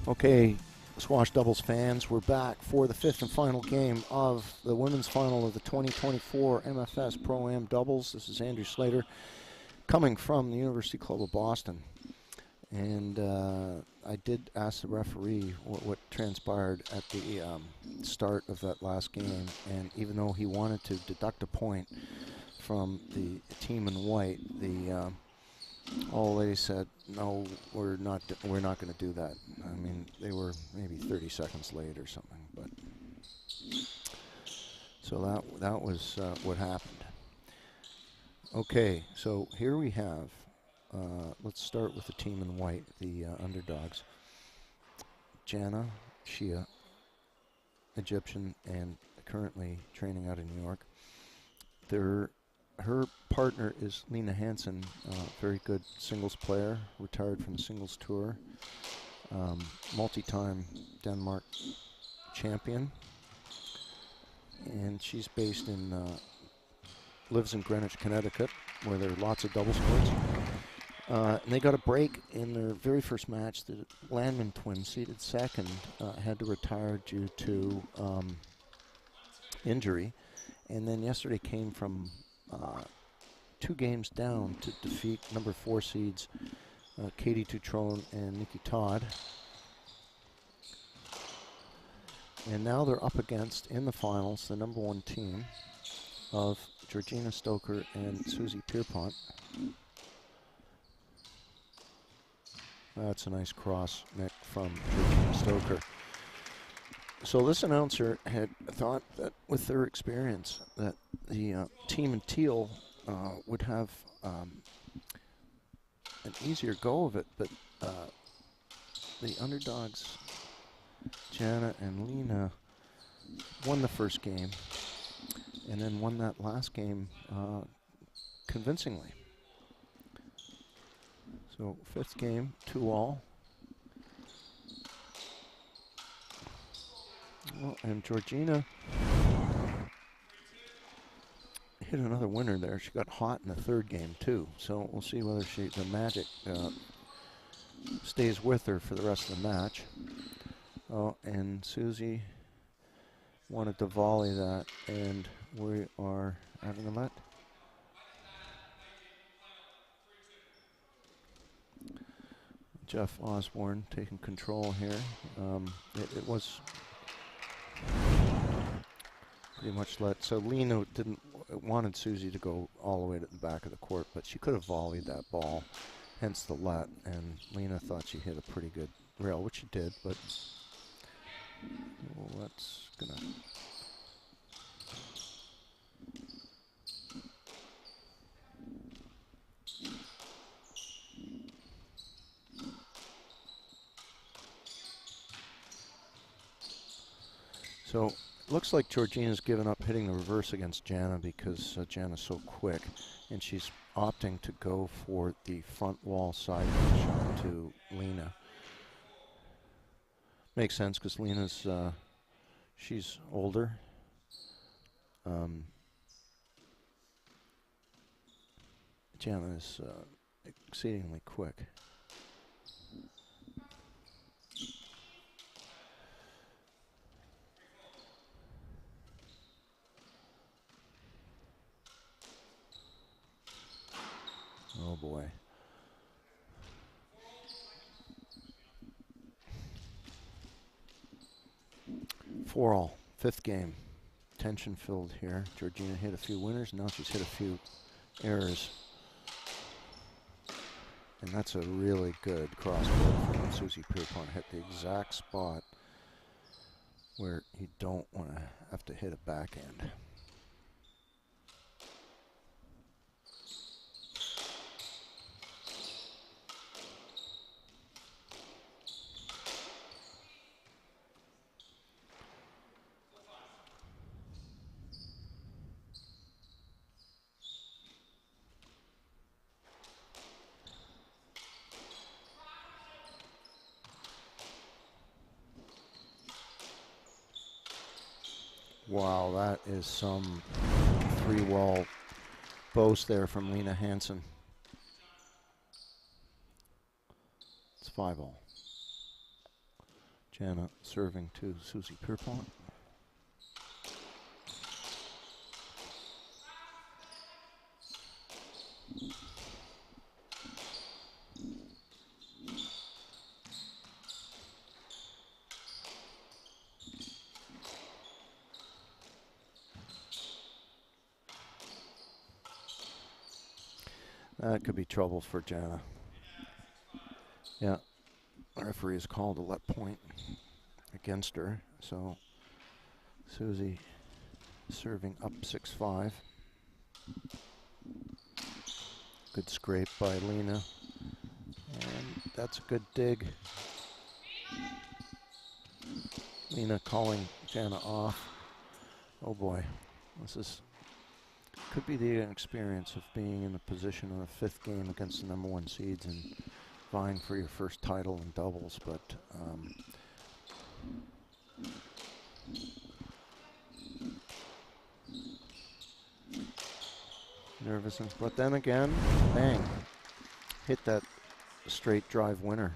Okay, squash doubles fans, we're back for the 5th and final game of the women's final of the 2024 MFS ProAm doubles. This is Andrew Slater coming from the University Club of Boston. And I did ask the referee what transpired at the start of that last game. And even though he wanted to deduct a point from the team in white, the All they said, no, we're not going to do that. I mean, they were maybe 30 seconds late or something, but so that was what happened. Okay, so here we have. Let's start with the team in white, the underdogs. Jana Shia, Egyptian and currently training out of New York. Her partner is Lena Hansen, very good singles player, retired from the singles tour, multi-time Denmark champion, and she's based in, lives in Greenwich, Connecticut, where there are lots of doubles courts. And they got a break in their very first match. The Landman twins, seeded second, had to retire due to injury. And then yesterday came from 2 games down to defeat number 4 seeds Katie Tutrone and Nikki Todd. And now they're up against, in the finals, the number 1 team of Georgina Stoker and Susie Pierpont. That's a nice cross, Nick, from Georgina Stoker. So this announcer had thought that with their experience that the team in teal would have an easier go of it, but the underdogs, Jana and Lena, won the first game and then won that last game convincingly. So 5th game, 2-all. Well, and Georgina hit another winner there. She got hot in the 3rd game too. So we'll see whether the magic stays with her for the rest of the match. Oh, and Susie wanted to volley that, and we are having a let. Jeff Osborne taking control here. It was pretty much let. So Lena wanted Susie to go all the way to the back of the court, but she could have volleyed that ball, hence the let. And Lena thought she hit a pretty good rail, which she did, but well, that's gonna. So looks like Georgina's given up hitting the reverse against Jana because Jana's so quick, and she's opting to go for the front wall side shot to Lena. Makes sense because Lena's she's older. Jana is exceedingly quick. Oh boy. Four all, 5th game. Tension filled here. Georgina hit a few winners. Now she's hit a few errors. And that's a really good crossboard from Susie Pierpont. Hit the exact spot where you don't want to have to hit a backhand. Wow, that is some 3-wall boast there from Lena Hansen. It's 5-all. Jana serving to Susie Pierpont. That could be trouble for Jana. Yeah, the referee has called a let point against her. So Susie serving up 6-5. Good scrape by Lena. And that's a good dig. Lena calling Jana off. Oh boy, this could be the experience of being in the position of the 5th game against the number 1 seeds and vying for your first title in doubles, but nervousness. But then again, bang, hit that straight drive winner.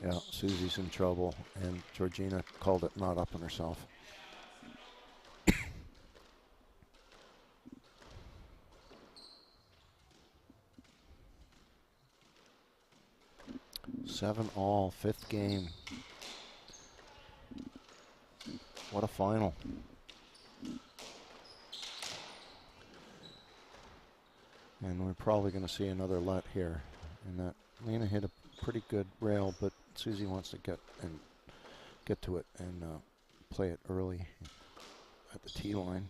Yeah, Susie's in trouble, and Georgina called it not up on herself. Seven all, 5th game. What a final. And we're probably going to see another let here. And that Lena hit a pretty good rail, but Susie wants to get to it and play it early at the tee line.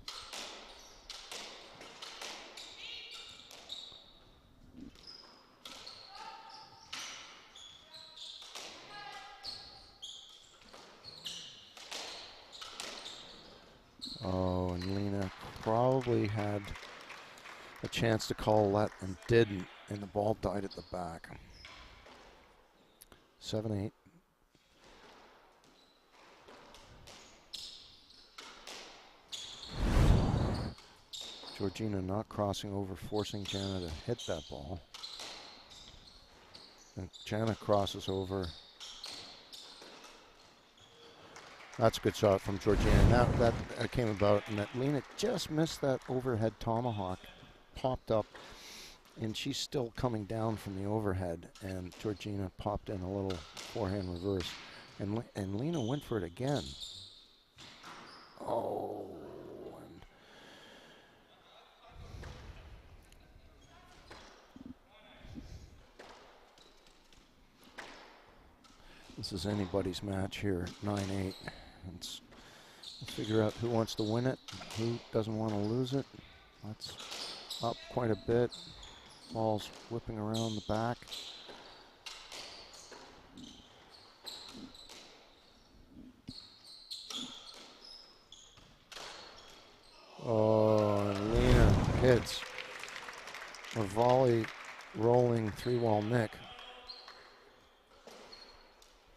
Oh, and Lena probably had a chance to call let and didn't, and the ball died at the back. 7-8. Georgina not crossing over, forcing Jana to hit that ball. And Jana crosses over. That's a good shot from Georgina. And that came about, and that Lena just missed that overhead tomahawk. Popped up, and she's still coming down from the overhead, and Georgina popped in a little forehand reverse, and Lena went for it again. Oh, and this is anybody's match here, 9-8. Let's figure out who wants to win it, who doesn't want to lose it. That's up quite a bit. Ball's whipping around the back. Oh, and Lena hits a volley rolling 3-wall nick.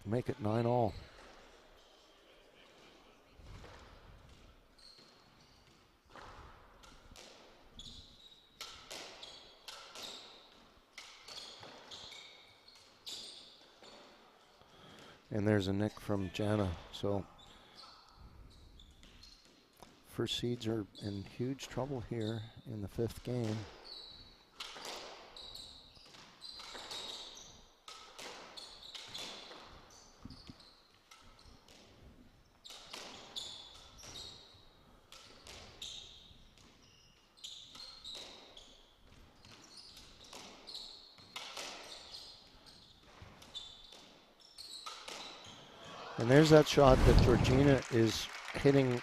Make it 9-all. And there's a nick from Jana. So first seeds are in huge trouble here in the 5th game. And there's that shot that Georgina is hitting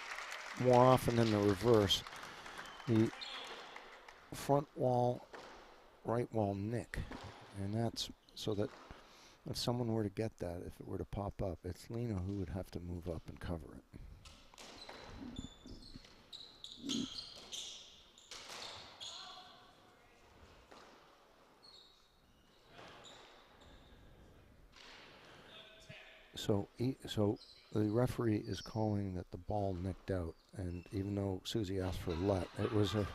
more often than the reverse. The front wall, right wall nick. And that's so that if someone were to get that, if it were to pop up, it's Lena who would have to move up and cover it. So the referee is calling that the ball nicked out, and even though Susie asked for a let, it was a...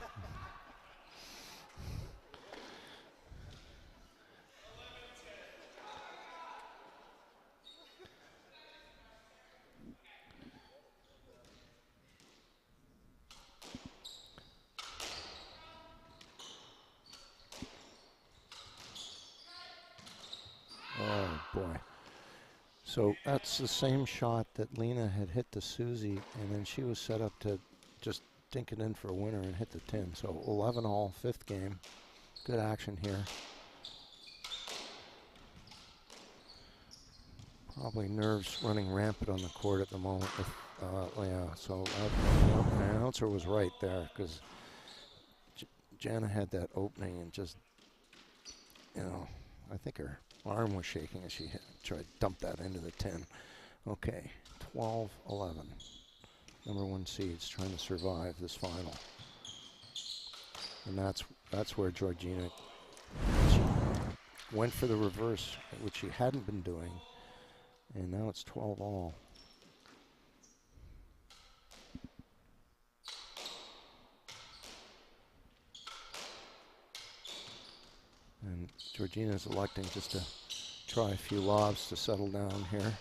Oh boy. So that's the same shot that Lena had hit to Susie, and then she was set up to just dink it in for a winner and hit the tin. So 11 all, fifth game. Good action here. Probably nerves running rampant on the court at the moment. Yeah, so the announcer was right there because Jana had that opening and just, I think her arm was shaking as she tried to dump that into the tin. Okay, 12-11. Number one seeds trying to survive this final. And that's where Georgina, she went for the reverse, which she hadn't been doing. And now it's 12 all. And Georgina's electing just to try a few lobs to settle down here.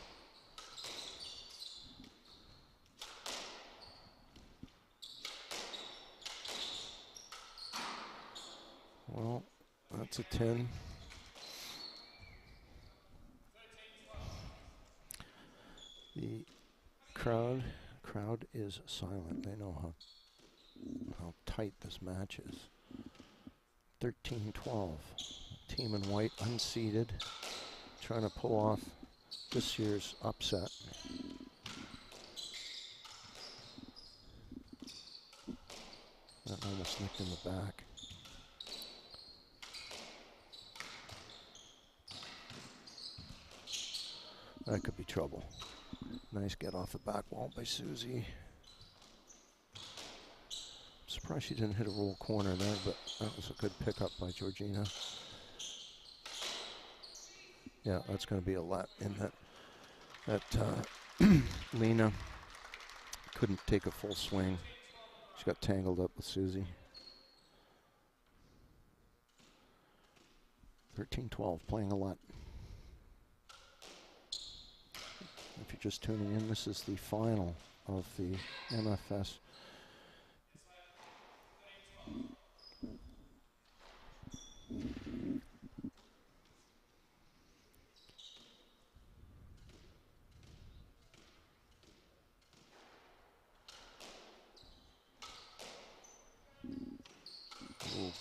Well, that's a 10. The crowd is silent. They know how tight this match is. 13-12. Team in white unseeded, trying to pull off this year's upset. That almost nicked in the back. That could be trouble. Nice get off the back wall by Susie. Surprised she didn't hit a roll corner there, but that was a good pickup by Georgina. Yeah, that's going to be a lot in that Lena couldn't take a full swing. She got tangled up with Susie. 13-12, playing a lot. If you're just tuning in, this is the final of the MFS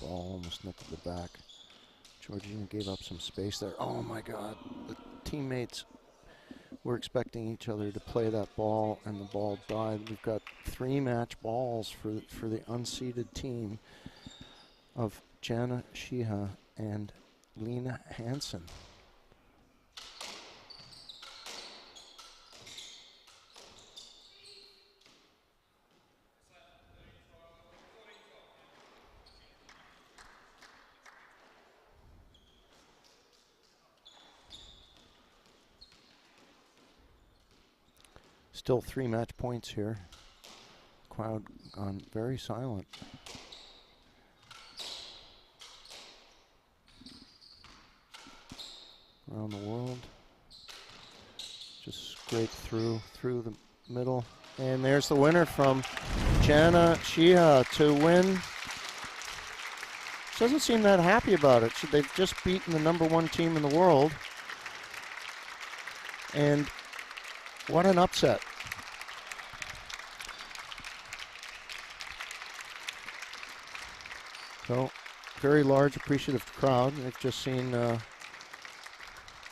ball almost nicked the back. Georgina gave up some space there. Oh my God, the teammates were expecting each other to play that ball, and the ball died. We've got 3 match balls for the unseeded team of Jana Shiha and Lena Hansen. Still 3 match points here. Crowd gone very silent. Around the world. Just scrape through the middle. And there's the winner from Jana Shiha to win. She doesn't seem that happy about it. They've just beaten the number 1 team in the world. And what an upset. So, very large, appreciative crowd. They've just seen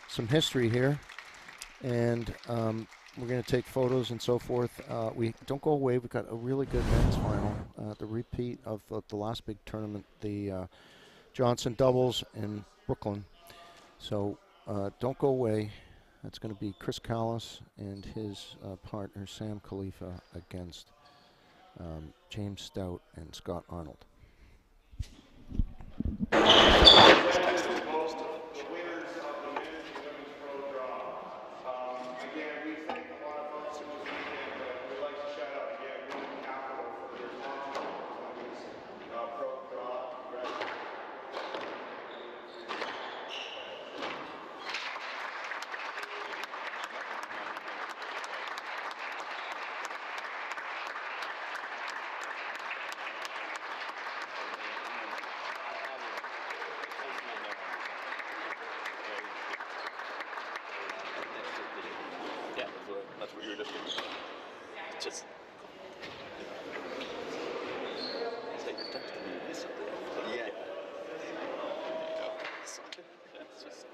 some history here. And we're going to take photos and so forth. We don't go away. We've got a really good men's final. The repeat of the last big tournament, the Johnson doubles in Brooklyn. So don't go away. That's going to be Chris Callis and his partner Sam Khalifa against James Stout and Scott Arnold. Just. It's like you're tempted to do something. Yeah. That's just.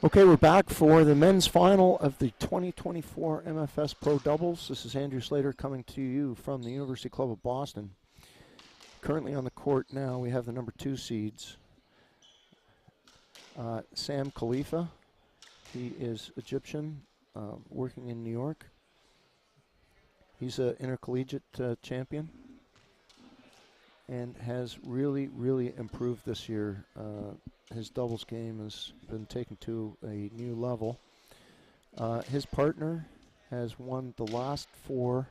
Okay, we're back for the men's final of the 2024 MFS Pro Doubles. This is Andrew Slater coming to you from the University Club of Boston. Currently on the court now, we have the number 2 seeds. Sam Khalifa, he is Egyptian, working in New York. He's an intercollegiate champion and has really, really improved this year. His doubles game has been taken to a new level. His partner has won the last 4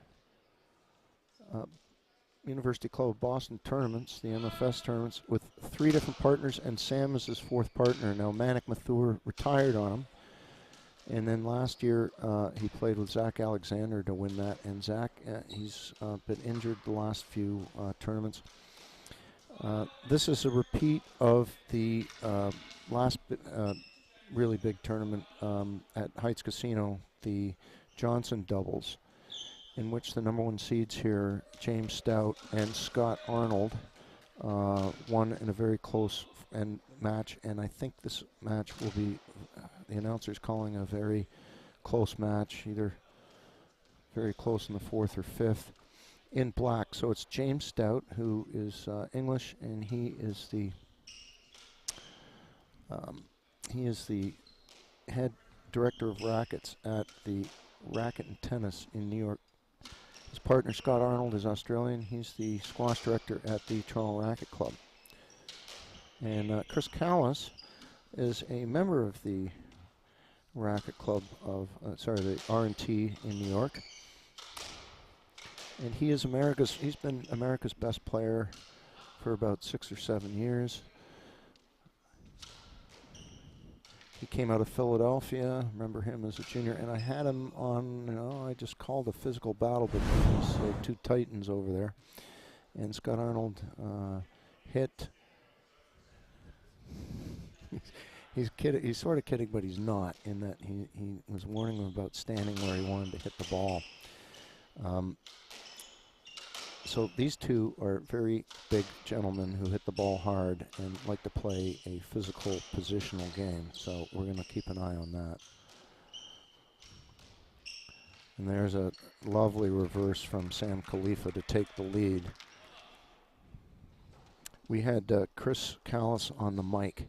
University Club of Boston tournaments, the MFS tournaments, with 3 different partners, and Sam is his 4th partner. Now, Manik Mathur retired on him, and then last year he played with Zach Alexander to win that, and Zach, he's been injured the last few tournaments. This is a repeat of the last really big tournament at Heights Casino, the Johnson doubles, in which the number 1 seeds here, James Stout and Scott Arnold, won in a very close match, and I think this match will be, the announcer's calling a very close match, either very close in the 4th or 5th. In black, so it's James Stout, who is English, and he is the head director of rackets at the Racket and Tennis in New York. His partner Scott Arnold is Australian. He's the squash director at the Toronto Racket Club. And Chris Callis is a member of the Racket Club of the R&T in New York. And he's been America's best player for about 6 or 7 years. He came out of Philadelphia, remember him as a junior, and I had him on, I just called a physical battle between these 2 titans over there. And Scott Arnold hit, he's sort of kidding, but he's not, in that he was warning him about standing where he wanted to hit the ball. So these 2 are very big gentlemen who hit the ball hard and like to play a physical positional game. So we're going to keep an eye on that. And there's a lovely reverse from Sam Khalifa to take the lead. We had Chris Callis on the mic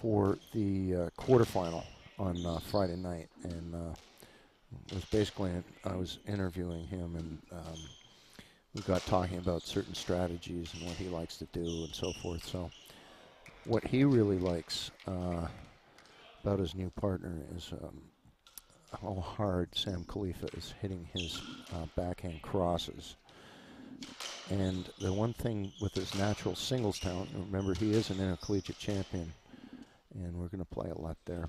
for the quarterfinal on Friday night, and was basically, I was interviewing him, and we got talking about certain strategies and what he likes to do and so forth. So what he really likes about his new partner is how hard Sam Khalifa is hitting his backhand crosses. And the one thing with his natural singles talent, remember he is an intercollegiate champion, and we're going to play a lot there.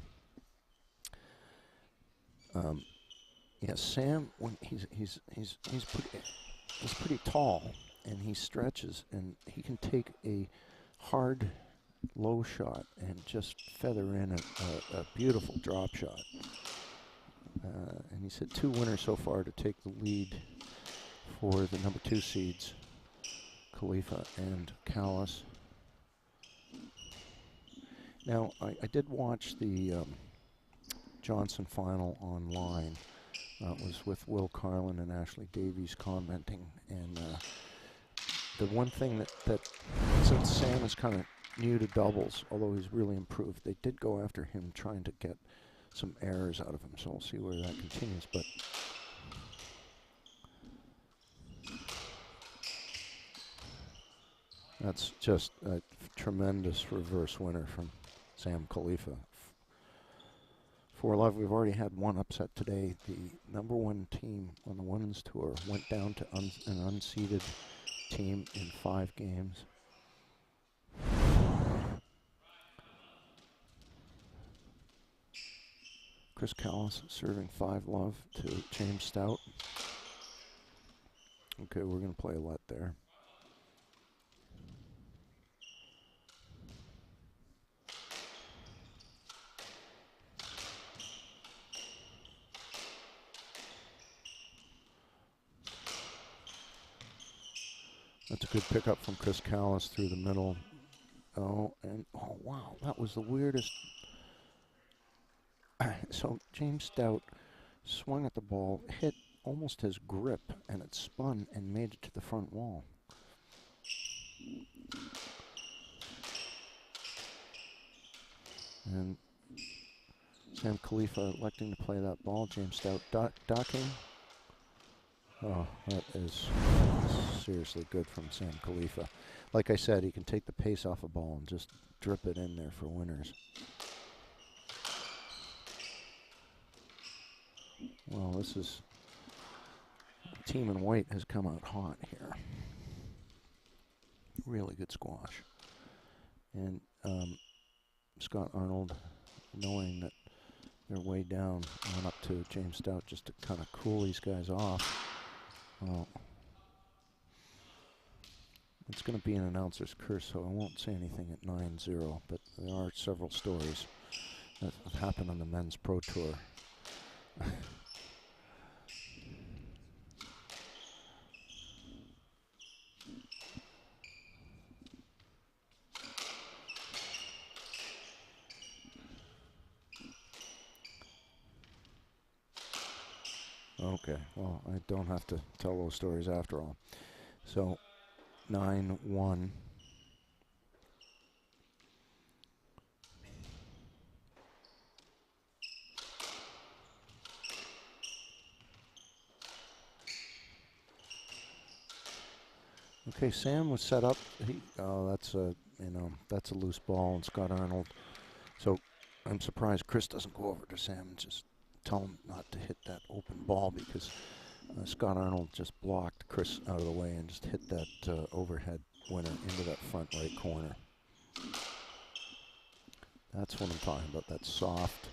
Yeah, Sam, when he's pretty tall, and he stretches, and he can take a hard low shot and just feather in a beautiful drop shot. And he's hit 2 winners so far to take the lead for the number 2 seeds, Khalifa and Callis. Now, I did watch the Johnson final online. It was with Will Carlin and Ashley Davies commenting, and the one thing that since Sam is kind of new to doubles, although he's really improved, they did go after him trying to get some errors out of him, so we'll see where that continues. But that's just a tremendous reverse winner from Sam Khalifa. 4-love, we've already had one upset today. The number 1 team on the women's tour went down to an unseeded team in 5 games. Chris Callis serving 5-love to James Stout. Okay, we're going to play a lot there. That's a good pickup from Chris Callis through the middle. Oh, and oh wow, that was the weirdest. So James Stout swung at the ball, hit almost his grip, and it spun and made it to the front wall. And Sam Khalifa electing to play that ball. James Stout ducking. Oh, that is seriously good from Sam Khalifa. Like I said, he can take the pace off a ball and just drip it in there for winners. Well, this is team in white has come out hot here. Really good squash. And Scott Arnold, knowing that they're way down, went up to James Stout just to kind of cool these guys off. Well, it's going to be an announcer's curse, so I won't say anything at 9-0, but there are several stories that have happened on the men's pro tour. Okay, well, I don't have to tell those stories after all. So, 9-1. Okay, Sam was set up. That's a that's a loose ball, and Scott Arnold. So, I'm surprised Chris doesn't go over to Sam and just tell him not to hit that open ball, because Scott Arnold just blocked Chris out of the way and just hit that overhead winner into that front right corner. That's what I'm talking about, that soft.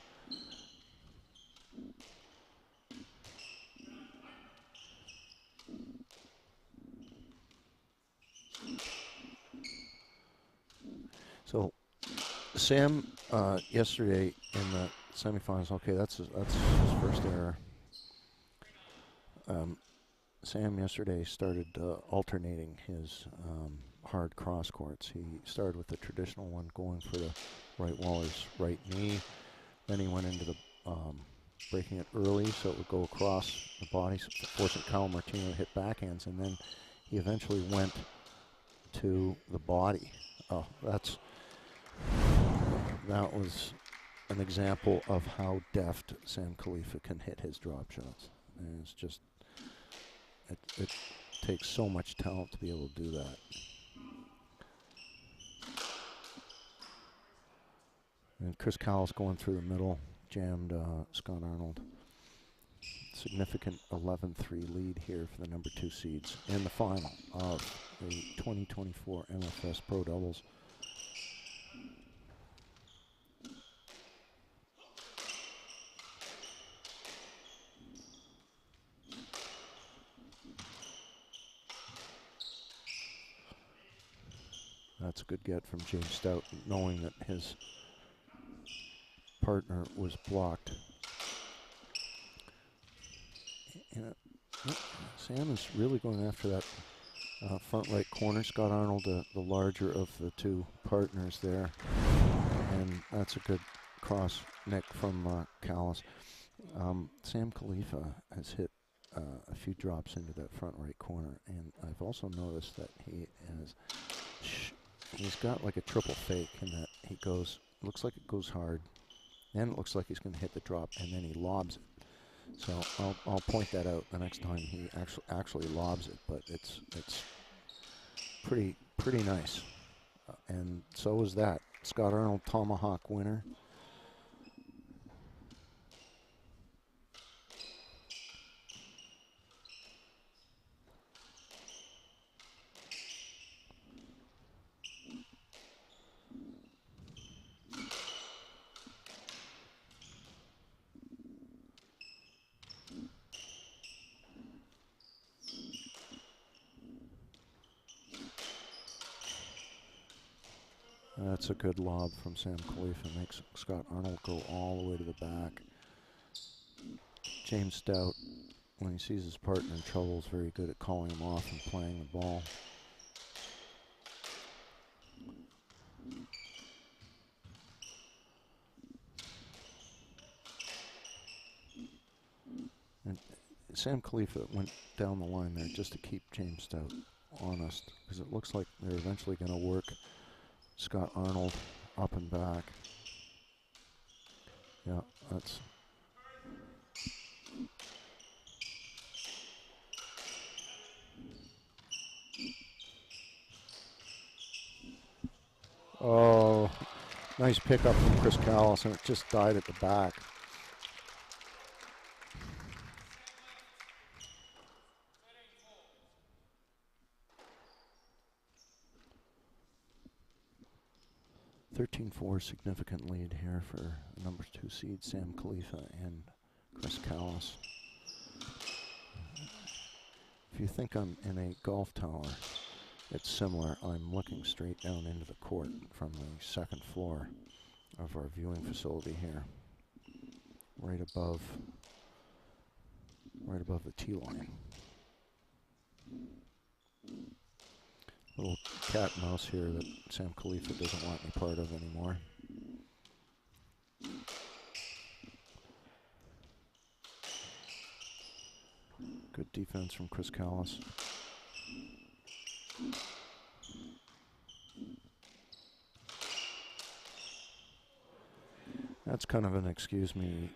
So Sam yesterday in the semifinals, okay, that's his first error. Sam yesterday started alternating his hard cross courts. He started with the traditional one, going for the right waller's right knee. Then he went into the breaking it early so it would go across the body, forcing Kyle Martino to hit backhands. And then he eventually went to the body. Oh, that was an example of how deft Sam Khalifa can hit his drop shots. And it's just, it takes so much talent to be able to do that. And Chris Cowles going through the middle, jammed Scott Arnold. Significant 11-3 lead here for the number 2 seeds in the final of the 2024 MFS Pro Doubles. That's a good get from James Stout, knowing that his partner was blocked. And Sam is really going after that front right corner. Scott Arnold, the larger of the two partners there. And that's a good cross nick from Callis. Sam Khalifa has hit a few drops into that front right corner. And I've also noticed that he's got like a triple fake in that he goes, looks like it goes hard. Then it looks like he's going to hit the drop, and then he lobs it. So I'll point that out the next time he actually lobs it, but it's pretty nice. And so is that. Scott Arnold tomahawk winner. That's a good lob from Sam Khalifa. Makes Scott Arnold go all the way to the back. James Stout, when he sees his partner in trouble, is very good at calling him off and playing the ball. Sam Khalifa went down the line there just to keep James Stout honest, because it looks like they're eventually going to work Scott Arnold up and back. Yeah, that's... Oh, nice pickup from Chris Callis, and it just died at the back. (13-4) significant lead here for number 2 seed Sam Khalifa and Chris Callis. If you think I'm in a golf tower, it's similar. I'm looking straight down into the court from the second floor of our viewing facility here, right above the tee line. Little cat and mouse here that Sam Khalifa doesn't want any part of anymore. Good defense from Chris Callis. That's kind of an excuse me,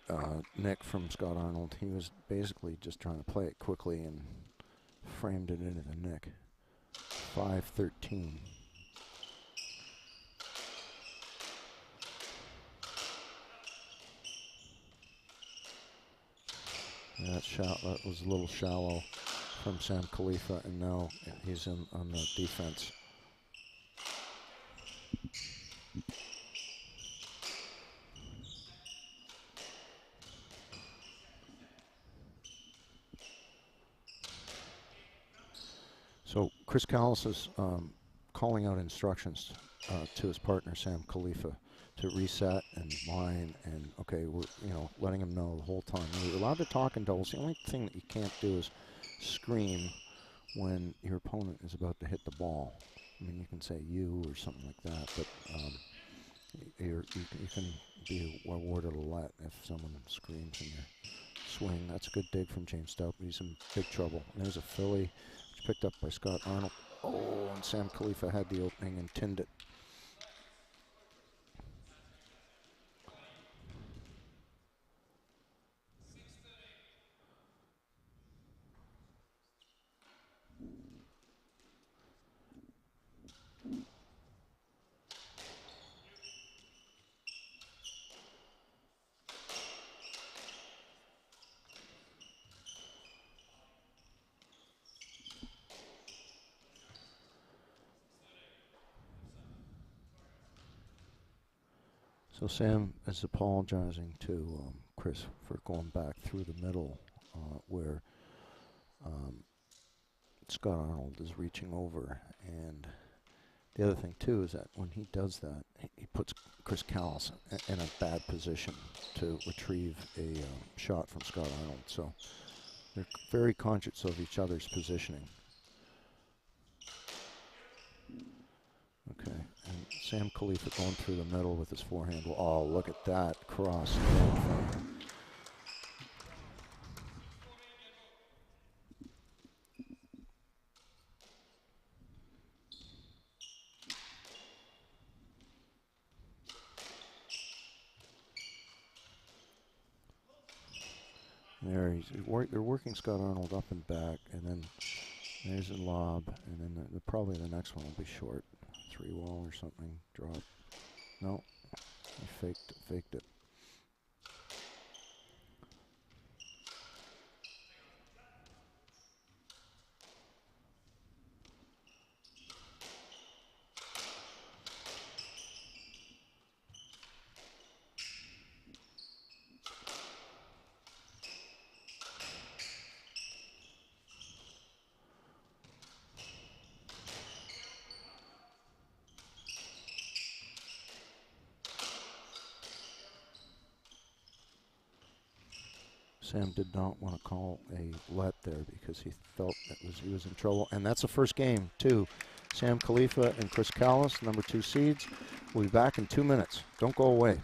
Nick from Scott Arnold. He was basically just trying to play it quickly and framed it into the nick. 5-13. That was a little shallow from Sam Khalifa, and now he's on the defense. So Chris Callis is calling out instructions to his partner Sam Khalifa to reset and line, and okay, we're letting him know the whole time. You're allowed to talk in doubles. The only thing that you can't do is scream when your opponent is about to hit the ball. I mean, you can say you or something like that, but you can be awarded a let if someone screams in your swing. That's a good dig from James Stout, but he's in big trouble. And there's a Philly picked up by Scott Arnold. Oh, and Sam Khalifa had the opening and tinned it. So Sam is apologizing to Chris for going back through the middle where Scott Arnold is reaching over. And the other thing too is that when he does that, he puts Chris Callis in a bad position to retrieve a shot from Scott Arnold. So they're very conscious of each other's positioning. Okay, and Sam Khalifa going through the middle with his forehand. Oh, look at that cross. There, they're working Scott Arnold up and back, and then there's a lob, and then probably the next one will be short. 3-wall or something, drop. No, he faked it. Sam did not want to call a let there because he felt that he was in trouble. And that's the first game, too. Sam Khalifa and Chris Callis, number 2 seeds. We'll be back in 2 minutes. Don't go away.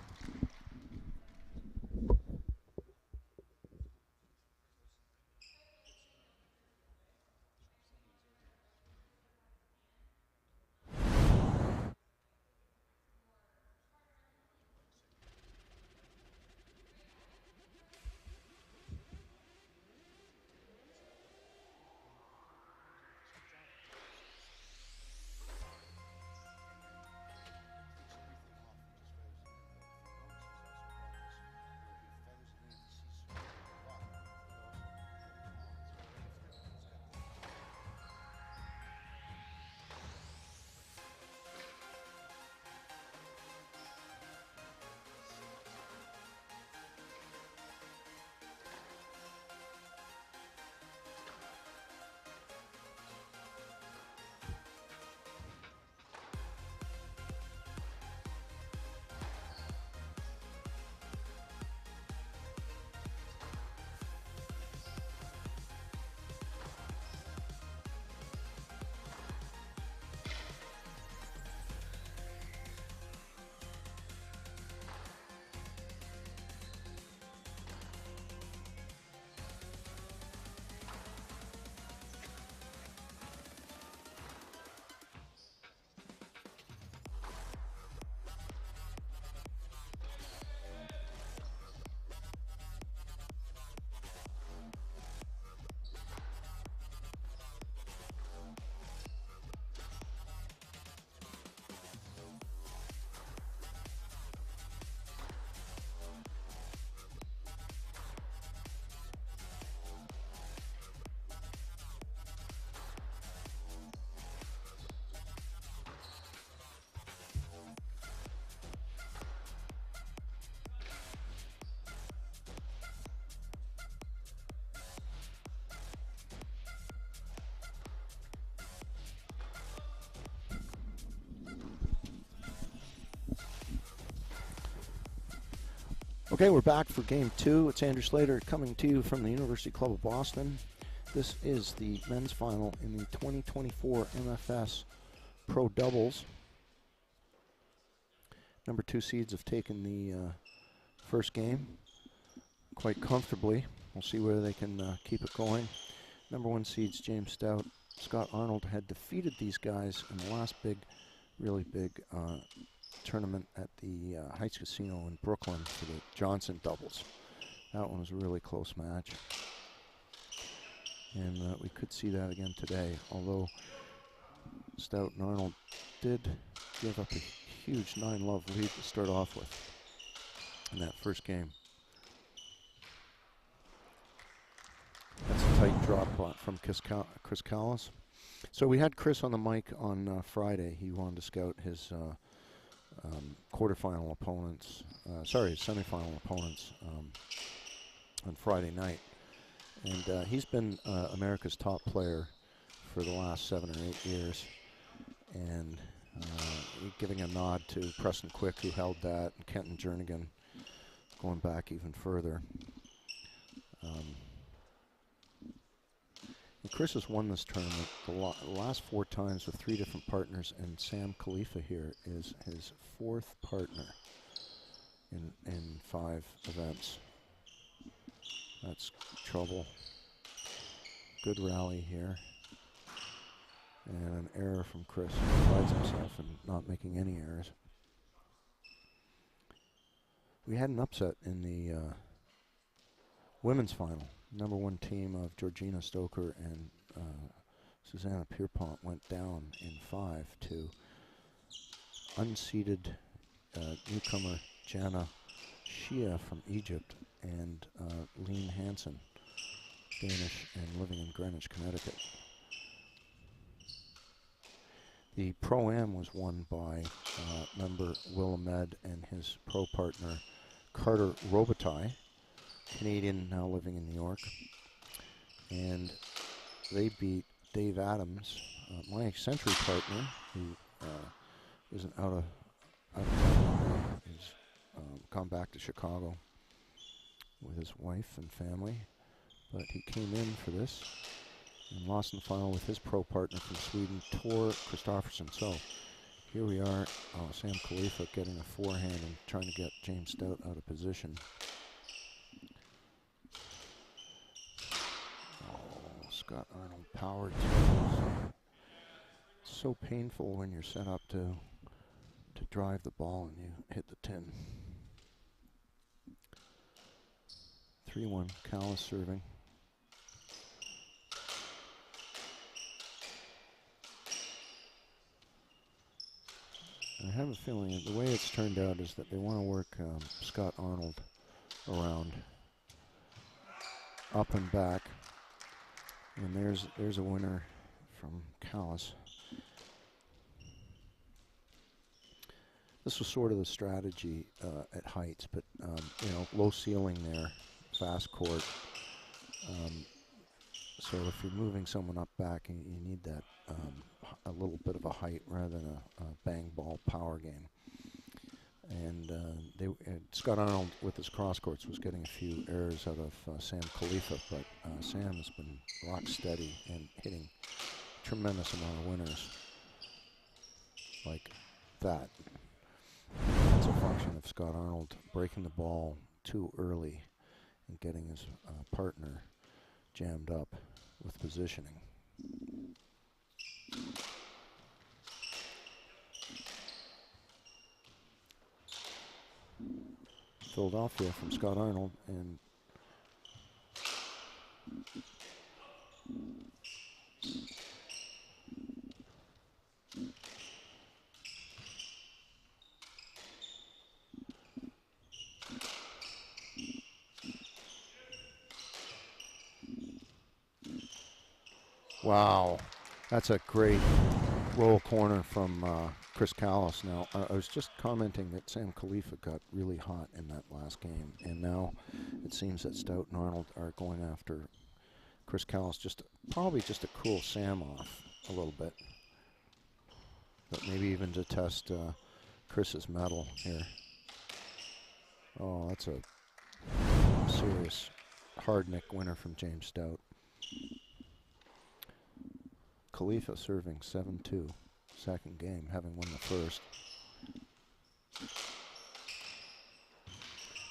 Okay, we're back for game two. It's Andrew Slater coming to you from the University Club of Boston. This is the men's final in the 2024 MFS Pro Doubles. Number two seeds have taken the first game quite comfortably. We'll see whether they can keep it going. Number one seeds James Stout, Scott Arnold had defeated these guys in the last really big tournament at the Heights Casino in Brooklyn for the Johnson doubles. That one was a really close match. And we could see that again today, although Stout and Arnold did give up a huge 9-love lead to start off with in that first game. That's a tight drop from Chris Callis. So we had Chris on the mic on Friday. He wanted to scout his quarterfinal opponents, his semifinal opponents on Friday night. And he's been America's top player for the last 7 or 8 years. And giving a nod to Preston Quick, who held that, and Kenton Jernigan going back even further. And Chris has won this tournament the last 4 times with 3 different partners, and Sam Khalifa here is his 4th partner in 5 events. That's trouble. Good rally here. And an error from Chris. He prides himself in not making any errors. We had an upset in the women's final. Number one team of Georgina Stoker and Susanna Pierpont went down in 5 to unseeded newcomer Jana Shia from Egypt and Lean Hansen, Danish and living in Greenwich, Connecticut. The Pro-Am was won by member Will Ahmed and his pro partner Carter Robitaille, Canadian now living in New York. And they beat Dave Adams, my eccentric partner, who is out of town. He's gone back to Chicago with his wife and family. But he came in for this and lost in the final with his pro partner from Sweden, Tor Kristoffersson. So here we are, Sam Khalifa getting a forehand and trying to get James Stout out of position. Oh, Scott Arnold powered too. It's so painful when you're set up to drive the ball and you hit the tin. 3-1, Callis serving. I have a feeling that the way it's turned out is that they want to work Scott Arnold around up and back. And there's a winner from Callis. This was sort of the strategy at Heights, but low ceiling there, fast court. So if you're moving someone up back, you need that a little bit of a height rather than a bang ball power game. And Scott Arnold with his cross courts was getting a few errors out of Sam Khalifa, but Sam has been rock steady and hitting a tremendous amount of winners like that. It's a function of Scott Arnold breaking the ball too early and getting his partner jammed up with positioning. Philadelphia from Scott Arnold, and wow, that's a great roll corner from Chris Callis. Now, I was just commenting that Sam Khalifa got really hot in that last game, and now it seems that Stout and Arnold are going after Chris Callis, probably just to cool Sam off a little bit, but maybe even to test Chris's mettle here. Oh, that's a serious hard neck winner from James Stout. Khalifa serving 7-2, second game, having won the first.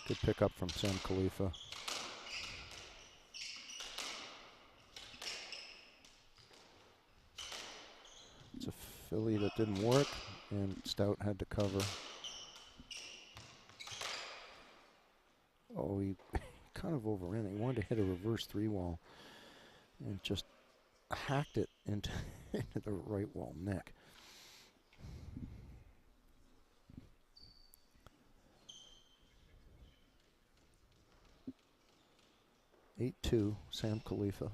Good pickup from Sam Khalifa. It's a filly that didn't work, and Stout had to cover. Oh, he kind of overran it. He wanted to hit a reverse 3-wall and just hacked it into, into the right wall neck. 8-2, Sam Khalifa.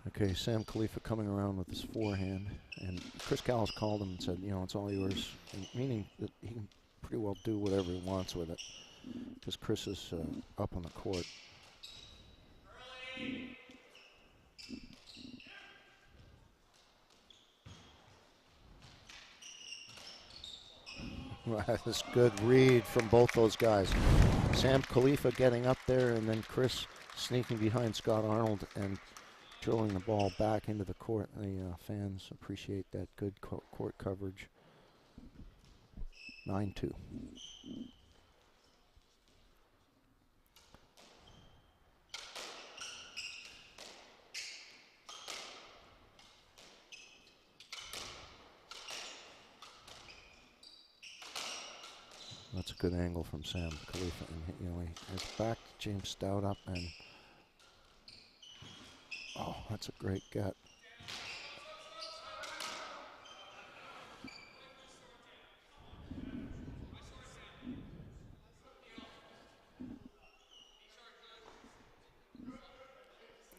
Okay, Sam Khalifa coming around with his forehand, and Chris Callis called him and said, you know, it's all yours, and meaning that he can pretty well do whatever he wants with it, because Chris is up on the court. That's a good read from both those guys. Sam Khalifa getting up there, and then Chris sneaking behind Scott Arnold and drilling the ball back into the court. The fans appreciate that good court coverage. 9-2. That's a good angle from Sam Khalifa, and you know, he heads back to James Stout up, and oh, that's a great get.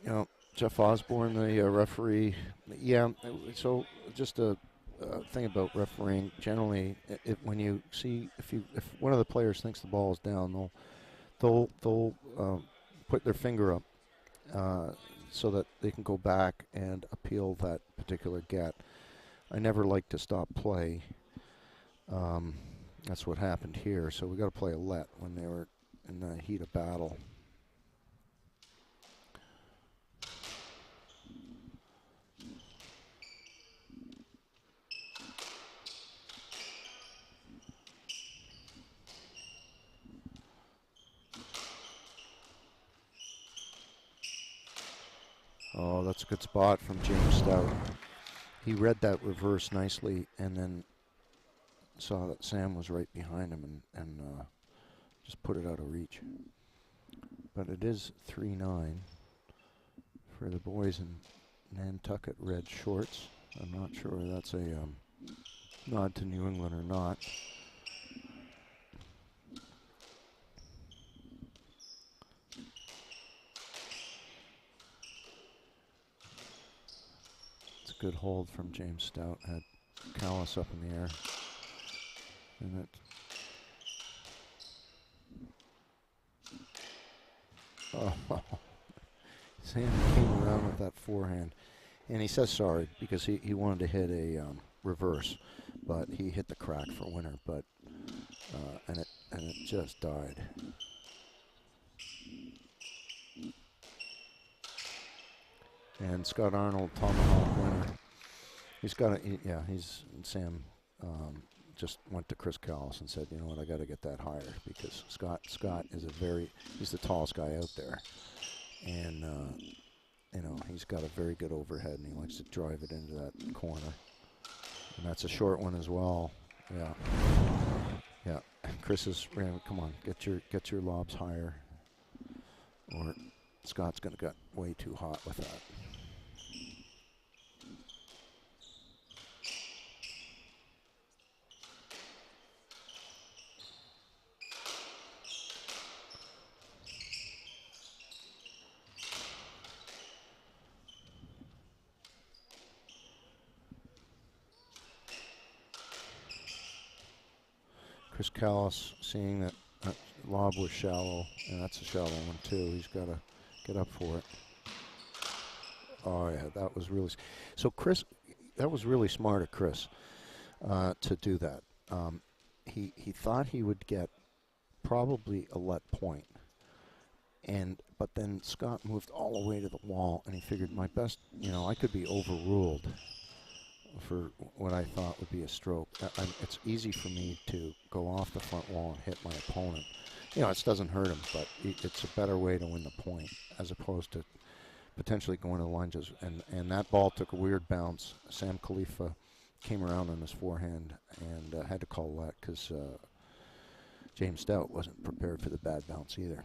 You know, Jeff Osborne, the referee. Yeah, so just a thing about refereeing. Generally, when you see if one of the players thinks the ball is down, they'll put their finger up so that they can go back and appeal that particular get. I never like to stop play. That's what happened here. So we got to play a let when they were in the heat of battle. Oh, that's a good spot from James Stout. He read that reverse nicely and then saw that Sam was right behind him and just put it out of reach. But it is 3-9 for the boys in Nantucket red shorts. I'm not sure whether that's a nod to New England or not. Good hold from James Stout. Had Callis up in the air. And it. Oh, Sam came around with that forehand. And he says sorry because he wanted to hit a reverse, but he hit the crack for winner. But and it just died. And Scott Arnold, tomahawk winner. He's got he's Sam just went to Chris Callis and said, you know what, I got to get that higher because Scott is he's the tallest guy out there, and you know, he's got a very good overhead and he likes to drive it into that corner. And that's a short one as well. Yeah. Yeah. Chris is come on, get your lobs higher, or Scott's gonna get way too hot with that. Chris Callis seeing that lob was shallow, and that's a shallow one too. He's got to get up for it. Oh yeah, that was really. So Chris, that was really smart of Chris to do that. He thought he would get probably a let point, but then Scott moved all the way to the wall, and he figured my best, I could be overruled for what I thought would be a stroke. It's easy for me to go off the front wall and hit my opponent. It doesn't hurt him, but it's a better way to win the point as opposed to potentially going to lunges. And that ball took a weird bounce. Sam Khalifa came around on his forehand and had to call that because James Stout wasn't prepared for the bad bounce either.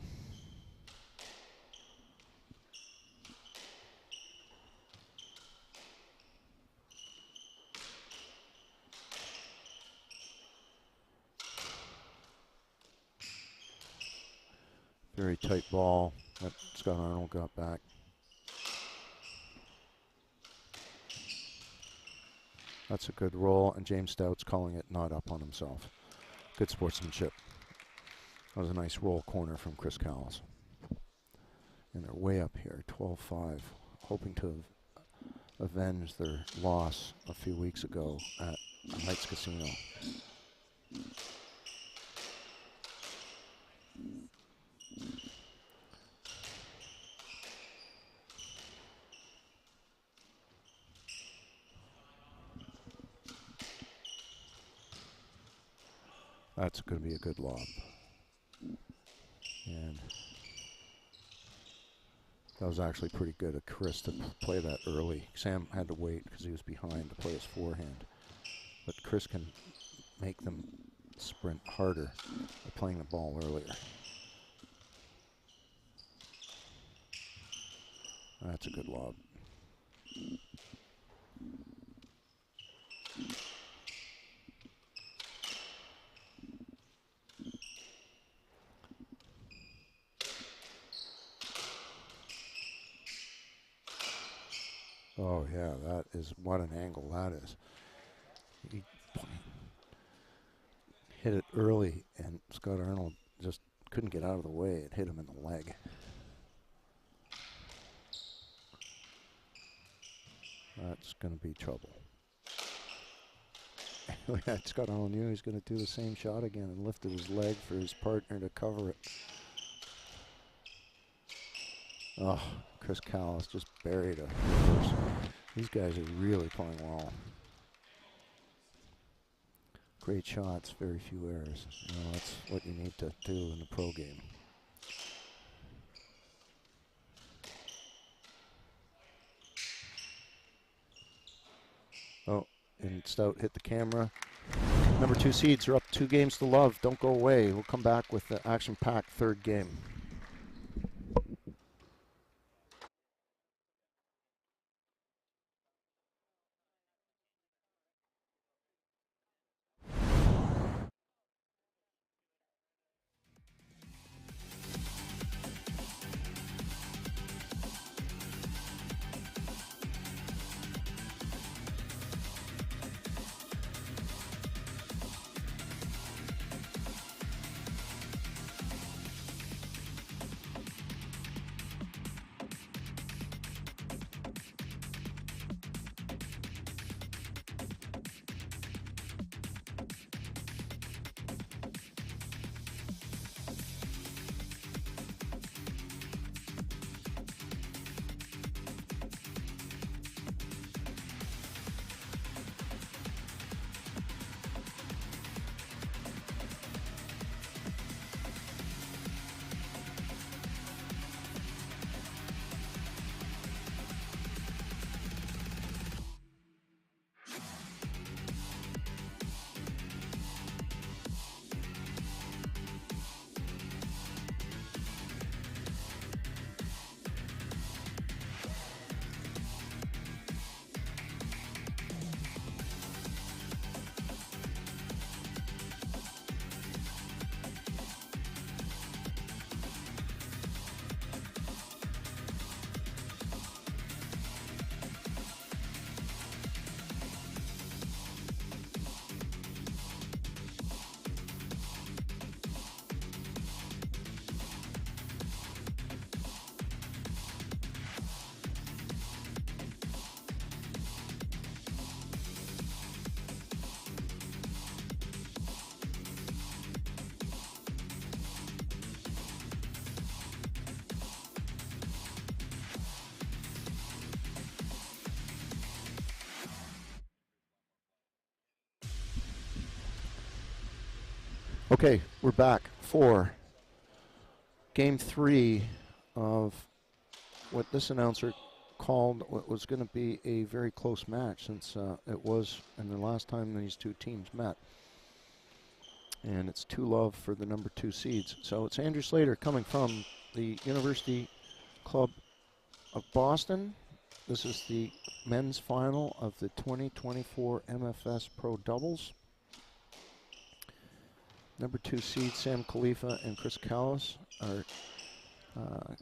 Very tight ball that Scott Arnold got back. That's a good roll, and James Stout's calling it not up on himself. Good sportsmanship. That was a nice roll corner from Chris Callis. And they're way up here, 12-5, hoping to avenge their loss a few weeks ago at Heights Casino. That's going to be a good lob. And that was actually pretty good of Chris to play that early. Sam had to wait because he was behind to play his forehand. But Chris can make them sprint harder by playing the ball earlier. That's a good lob. Oh yeah, that is, what an angle that is. He hit it early and Scott Arnold just couldn't get out of the way. It hit him in the leg. That's going to be trouble. Scott Arnold knew he was going to do the same shot again and lifted his leg for his partner to cover it. Oh, Chris Callis just buried a reverse. These guys are really playing well. Great shots, very few errors. That's what you need to do in the pro game. Oh, and Stout hit the camera. Number 2 seeds are up 2 games to love. Don't go away. We'll come back with the action-packed third game. Okay, we're back for game 3 of what this announcer called what was going to be a very close match, since it was in the last time these two teams met. And it's 2-love for the number 2 seeds. So it's Andrew Slater coming from the University Club of Boston. This is the men's final of the 2024 MFS Pro Doubles. Number 2 seeds Sam Khalifa and Chris Callis are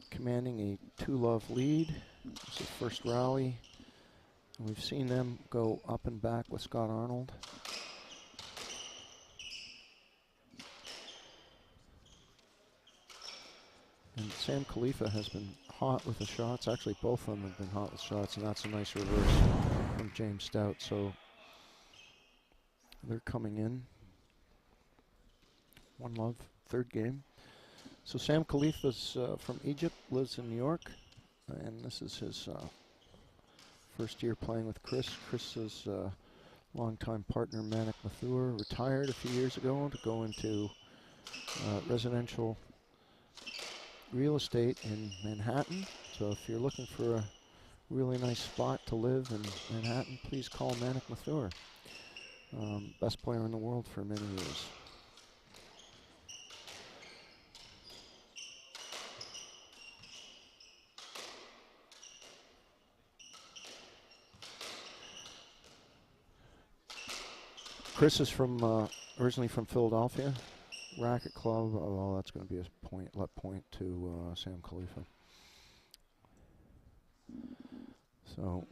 commanding a 2-love lead. It's the first rally. We've seen them go up and back with Scott Arnold. And Sam Khalifa has been hot with the shots. Actually, both of them have been hot with shots, and that's a nice reverse from James Stout. So they're coming in. 1-love, third game. So Sam Khalifa's from Egypt, lives in New York, and this is his first year playing with Chris. Chris's longtime partner, Manik Mathur, retired a few years ago to go into residential real estate in Manhattan. So if you're looking for a really nice spot to live in Manhattan, please call Manik Mathur. Best player in the world for many years. Chris is from originally from Philadelphia. Racket Club. Oh, well, that's going to be a point to Sam Khalifa. So,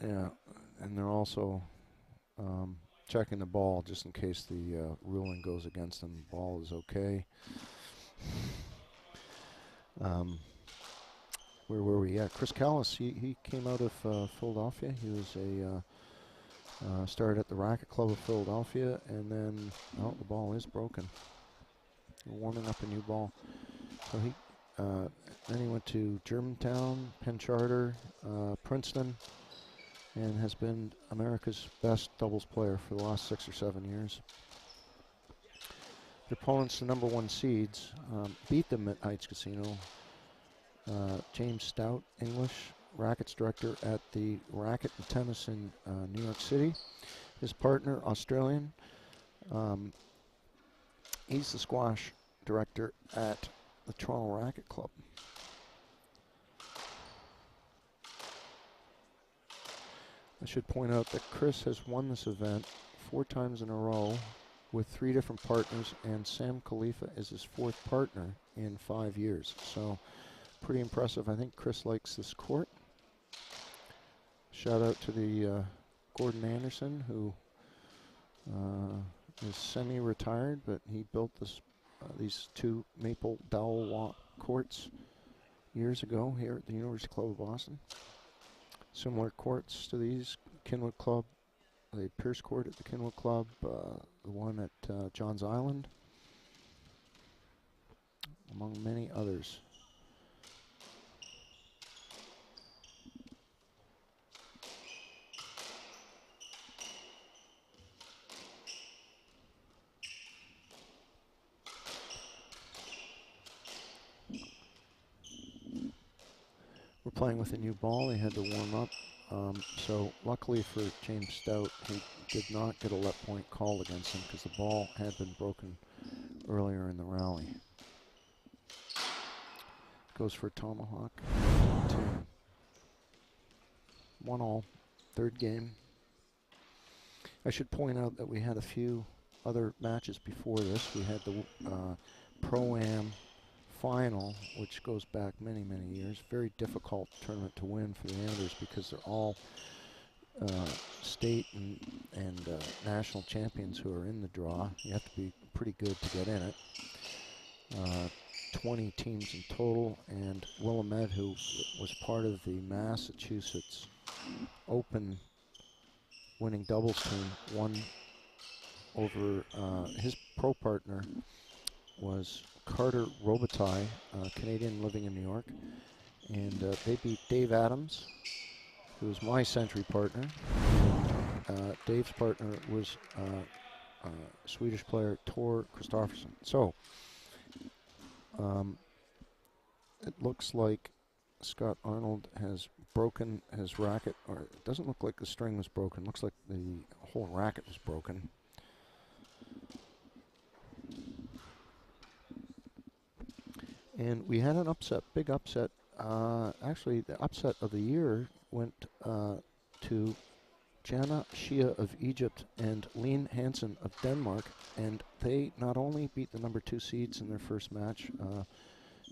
yeah, and they're also checking the ball just in case the ruling goes against them. The ball is okay. Where were we? Yeah, Chris Callis. He came out of Philadelphia. He was a started at the Racket Club of Philadelphia, and then the ball is broken. We're warming up a new ball. So then he went to Germantown, Penn Charter, Princeton, and has been America's best doubles player for the last 6 or 7 years. Their opponents, the number 1 seeds, beat them at Heights Casino. James Stout, English, rackets director at the Racket and Tennis in New York City. His partner, Australian, he's the squash director at the Toronto Racket Club. I should point out that Chris has won this event 4 times in a row with 3 different partners, and Sam Khalifa is his 4th partner in 5 years. So pretty impressive. I think Chris likes this court. Shout out to the Gordon Anderson, who is semi-retired, but he built these 2 maple dowel walk courts years ago here at the University Club of Boston. Similar courts to these, Kinwood Club, the Pierce Court at the Kinwood Club, the one at Johns Island, among many others. We're playing with a new ball. They had to warm up. So luckily for James Stout, he did not get a let point called against him because the ball had been broken earlier in the rally. Goes for tomahawk. 1-all, third game. I should point out that we had a few other matches before this. We had the Pro-Am final, which goes back many, many years. Very difficult tournament to win for the amateurs because they're all state and national champions who are in the draw. You have to be pretty good to get in it. 20 teams in total, and Willamette, who was part of the Massachusetts Open winning doubles team, won over his pro partner was Carter Robitaille, a Canadian living in New York, and they beat Dave Adams, who was my Century partner. Dave's partner was Swedish player Tor Kristoffersson. So it looks like Scott Arnold has broken his racket, or it doesn't look like the string was broken. Looks like the whole racket was broken. And we had an upset, big upset. Actually, the upset of the year went to Jana Shia of Egypt and Leen Hansen of Denmark. And they not only beat the number 2 seeds in their first match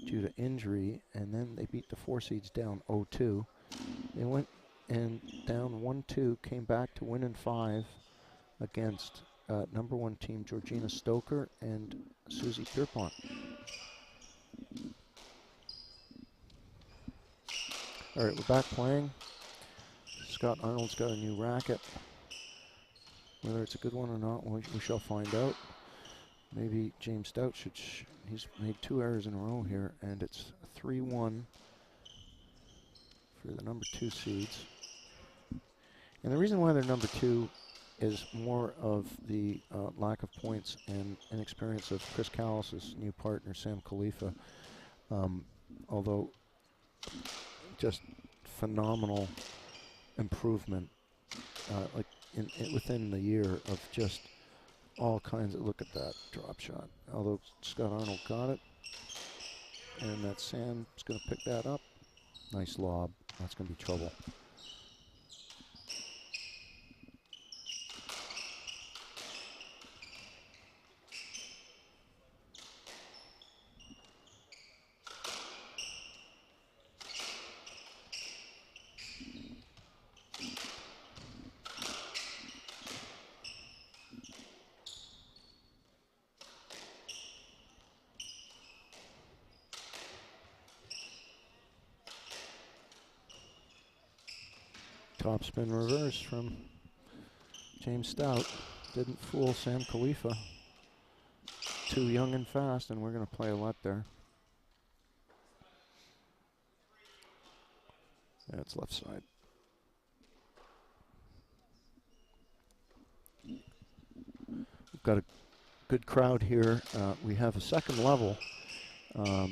due to injury, and then they beat the 4 seeds down 0-2. They went and down 1-2, came back to win in 5 against number 1 team Georgina Stoker and Susie Pierpont. All right, we're back playing. Scott Arnold's got a new racket. Whether it's a good one or not, we shall find out. Maybe James Stout should. He's made 2 errors in a row here, and it's 3-1 for the number 2 seeds. And the reason why they're number 2 is more of the lack of points and inexperience of Chris Callis' new partner, Sam Khalifa. Although, just phenomenal improvement, like within the year of just all kinds of, look at that drop shot. Although Scott Arnold got it, and that Sam's going to pick that up. Nice lob. That's going to be trouble. Topspin reverse from James Stout. Didn't fool Sam Khalifa. Too young and fast, and we're going to play a lot there. That's left side. We've got a good crowd here. We have a second level.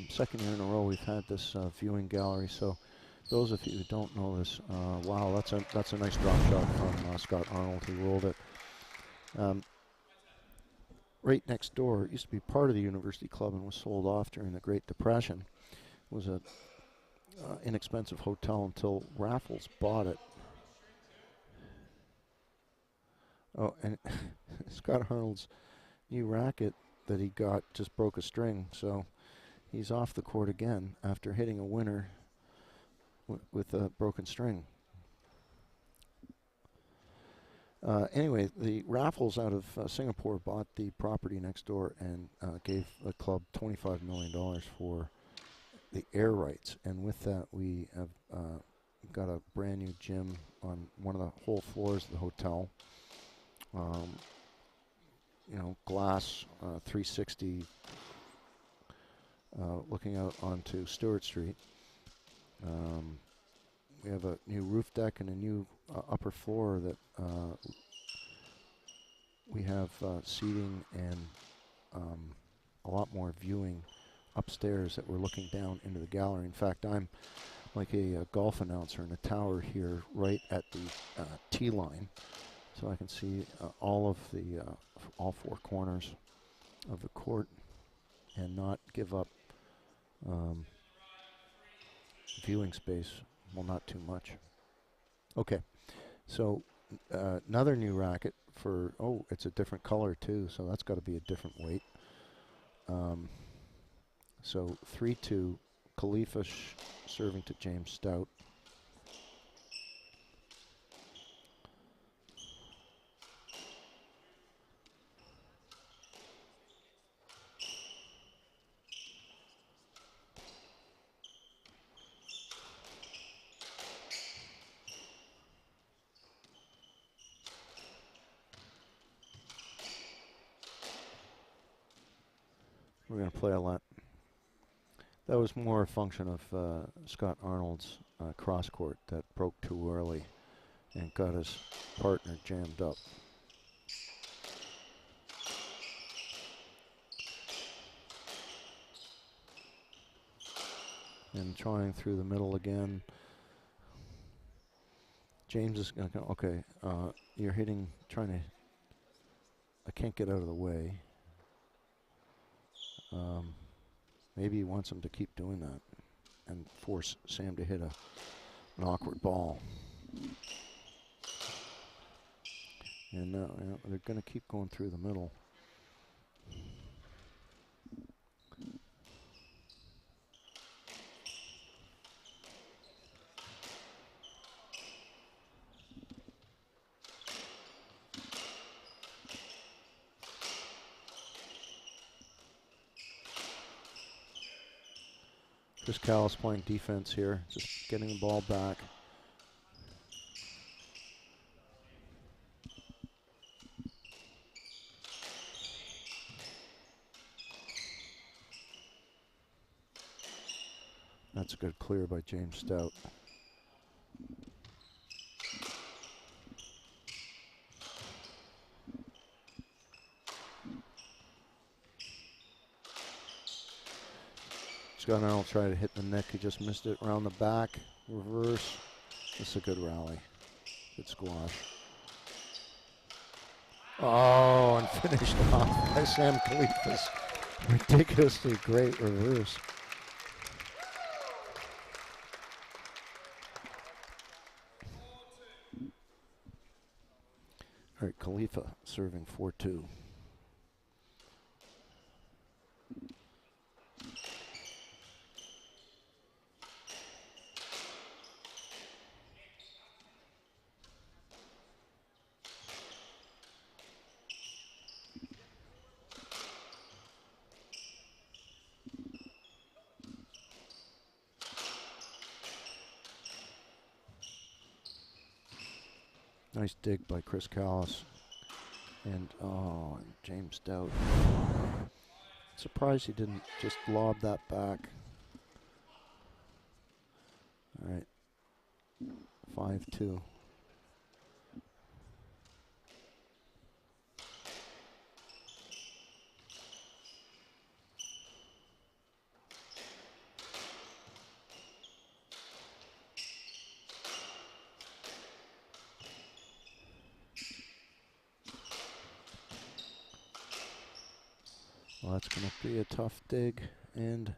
Second year in a row we've had this viewing gallery. So those of you who don't know this, wow, that's a nice drop shot from Scott Arnold. He rolled it. Right next door, it used to be part of the University Club and was sold off during the Great Depression. It was a inexpensive hotel until Raffles bought it. Oh, and Scott Arnold's new racket that he got just broke a string, so he's off the court again after hitting a winner with a broken string. Anyway, the Raffles out of Singapore bought the property next door and gave the club $25 million for the air rights. And with that, we have got a brand new gym on one of the whole floors of the hotel. You know, glass 360 looking out onto Stewart Street. We have a new roof deck and a new upper floor that we have seating and a lot more viewing upstairs that we're looking down into the gallery. In fact, I'm like a golf announcer in a tower here right at the tee line, so I can see all of the all 4 corners of the court and not give up viewing space. Well, not too much. Okay, so another new racket for, oh, it's a different color too, so that's got to be a different weight. So 3-2, Khalifa serving to James Stout. We're going to play a lot. That was more a function of Scott Arnold's cross court that broke too early and got his partner jammed up. And trying through the middle again. James is going to go, okay, you're hitting, trying to, I can't get out of the way. Maybe he wants him to keep doing that and force Sam to hit an awkward ball. And they're going to keep going through the middle. Chris Callis playing defense here, just getting the ball back. That's a good clear by James Stout. Scott Arnold tried to hit the neck. He just missed it around the back. Reverse. This is a good rally. Good squash. Oh, and finished off by Sam Khalifa's ridiculously great reverse. All right, Khalifa serving 4-2. Nice dig by Chris Callis. And, James Stout. Surprised he didn't just lob that back. All right, 5-2. Well, that's going to be a tough dig, and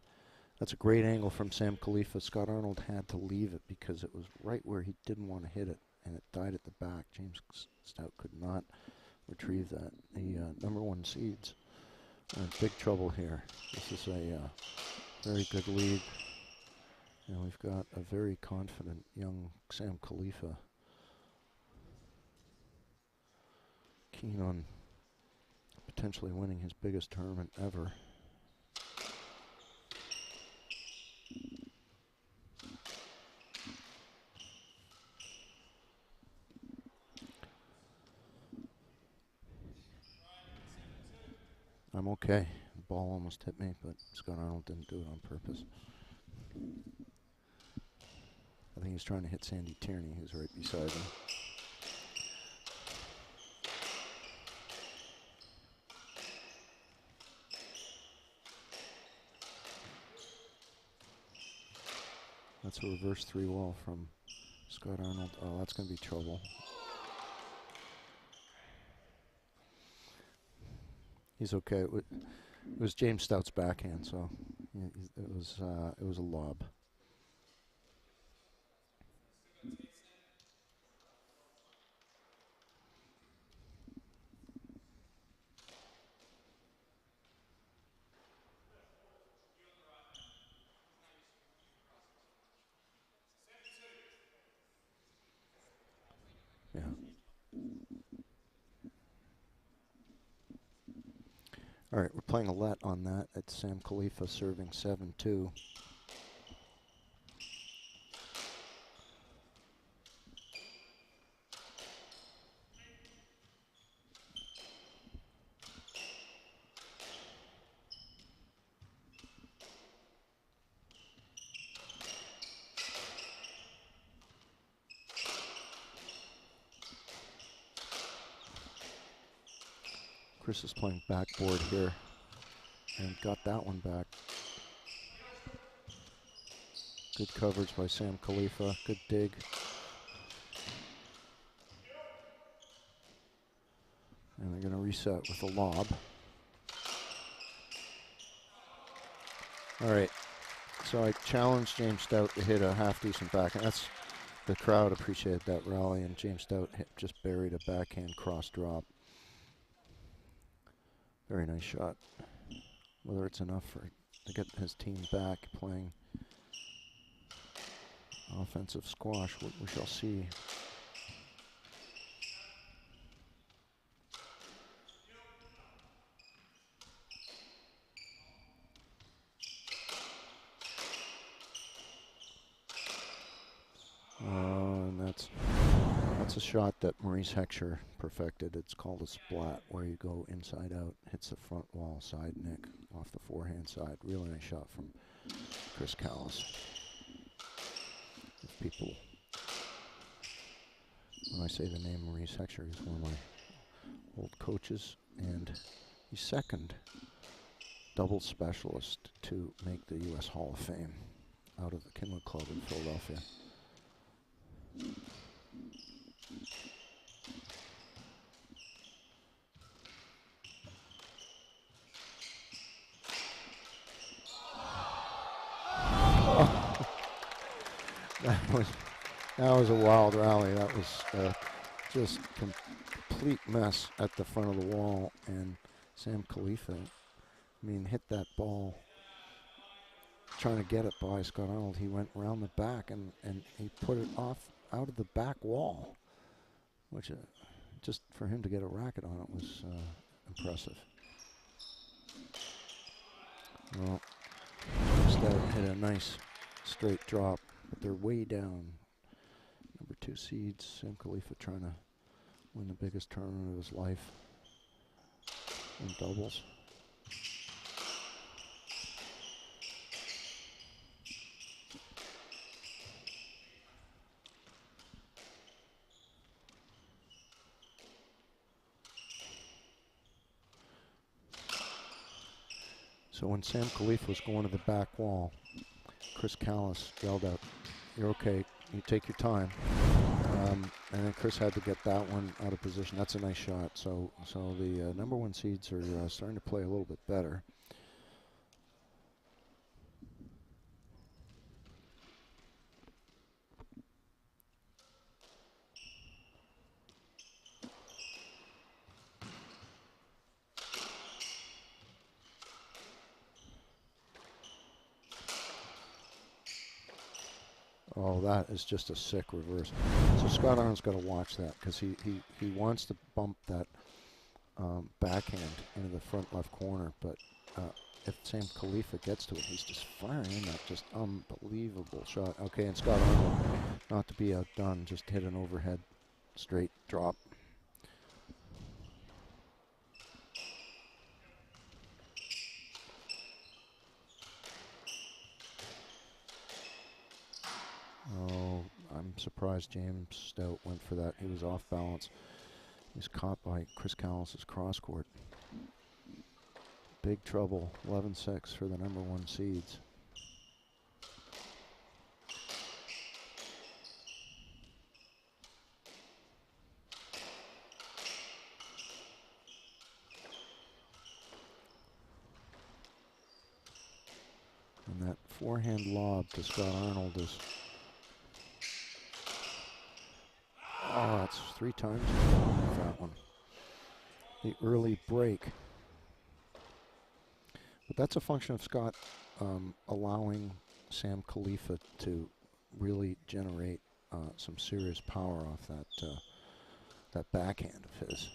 that's a great angle from Sam Khalifa. Scott Arnold had to leave it because it was right where he didn't want to hit it, and it died at the back. James Stout could not retrieve that. The number one seeds are in big trouble here. This is a very good lead, and we've got a very confident young Sam Khalifa, keen on potentially winning his biggest tournament ever. I'm okay. The ball almost hit me, but Scott Arnold didn't do it on purpose. I think he's trying to hit Sandy Tierney, who's right beside him. That's a reverse 3-wall from Scott Arnold. Oh, that's going to be trouble. He's okay. It was James Stout's backhand, so it was a lob. Yeah. All right, we're playing a let on that. It's Sam Khalifa serving 7-2. Chris is playing backboard here and got that one back. Good coverage by Sam Khalifa. Good dig. And they're going to reset with a lob. All right. So I challenged James Stout to hit a half-decent backhand. That's the crowd appreciated that rally, and James Stout just buried a backhand cross drop. Very nice shot. Whether it's enough to get his team back playing offensive squash, we shall see. And that's a shot that Maurice Heckscher perfected. It's called a splat, where you go inside out, hits the front wall, side nick off the forehand side. Really nice shot from Chris Callis. If people, when I say the name Maurice Heckscher, he's one of my old coaches, and he's second double specialist to make the U.S. Hall of Fame out of the Kinwood Club in Philadelphia. That was a wild rally. That was just complete mess at the front of the wall, and Sam Khalifa, I mean, hit that ball trying to get it by Scott Arnold. He went around the back and he put it off out of the back wall, which just for him to get a racket on it was impressive. Well, Stout hit a nice straight drop, but they're way down. Number 2 seeds, Sam Khalifa trying to win the biggest tournament of his life in doubles. So when Sam Khalifa was going to the back wall, Chris Callis yelled out, "You're okay, you take your time." And then Chris had to get that one out of position. That's a nice shot. So the number 1 seeds are starting to play a little bit better. Oh, that is just a sick reverse. So Scott Arnold's got to watch that, because he wants to bump that backhand into the front left corner, but if Sam Khalifa gets to it, he's just firing that just unbelievable shot. Okay, and Scott Arnold, not to be outdone, just hit an overhead straight drop. Oh, I'm surprised James Stout went for that. He was off balance. He was caught by Chris Callis' cross court. Big trouble, 11-6 for the number 1 seeds. And that forehand lob to Scott Arnold is, oh, that's 3 times with that one. The early break. But that's a function of Scott allowing Sam Khalifa to really generate some serious power off that backhand of his.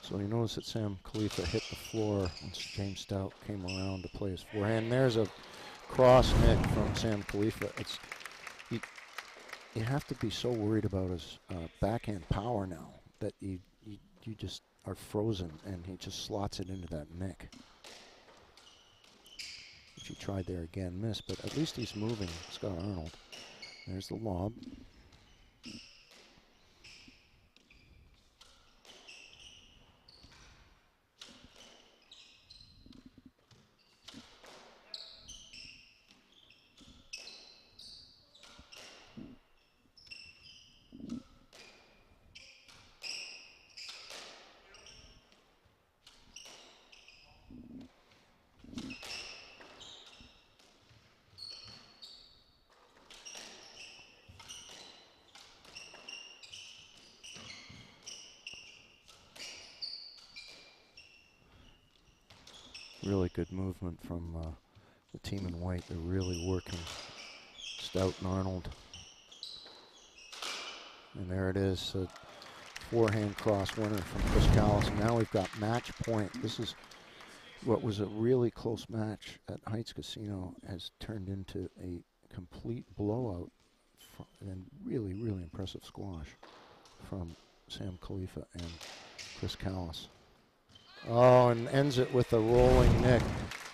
So you notice that Sam Khalifa hit the floor once James Stout came around to play his forehand. There's a cross nick from Sam Khalifa. You have to be so worried about his backhand power now that you just are frozen, and he just slots it into that nick. Which he tried there again, missed, but at least he's moving, Scott Arnold. There's the lob. Really good movement from the team in white. They're really working Stout and Arnold. And there it is, a forehand cross winner from Chris Callis. And now we've got match point. This is what was a really close match at Heights Casino has turned into a complete blowout and really, really impressive squash from Sam Khalifa and Chris Callis. Oh, and ends it with a rolling nick.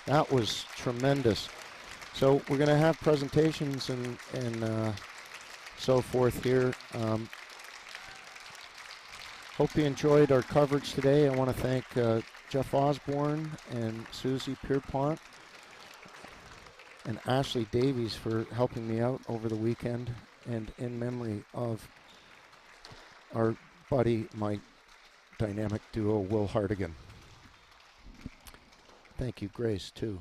That was tremendous. So we're going to have presentations and so forth here. Hope you enjoyed our coverage today. I want to thank Jeff Osborne and Susie Pierpont and Ashley Davies for helping me out over the weekend, and in memory of our buddy, my dynamic duo, Will Hardigan. Thank you, Grace, too.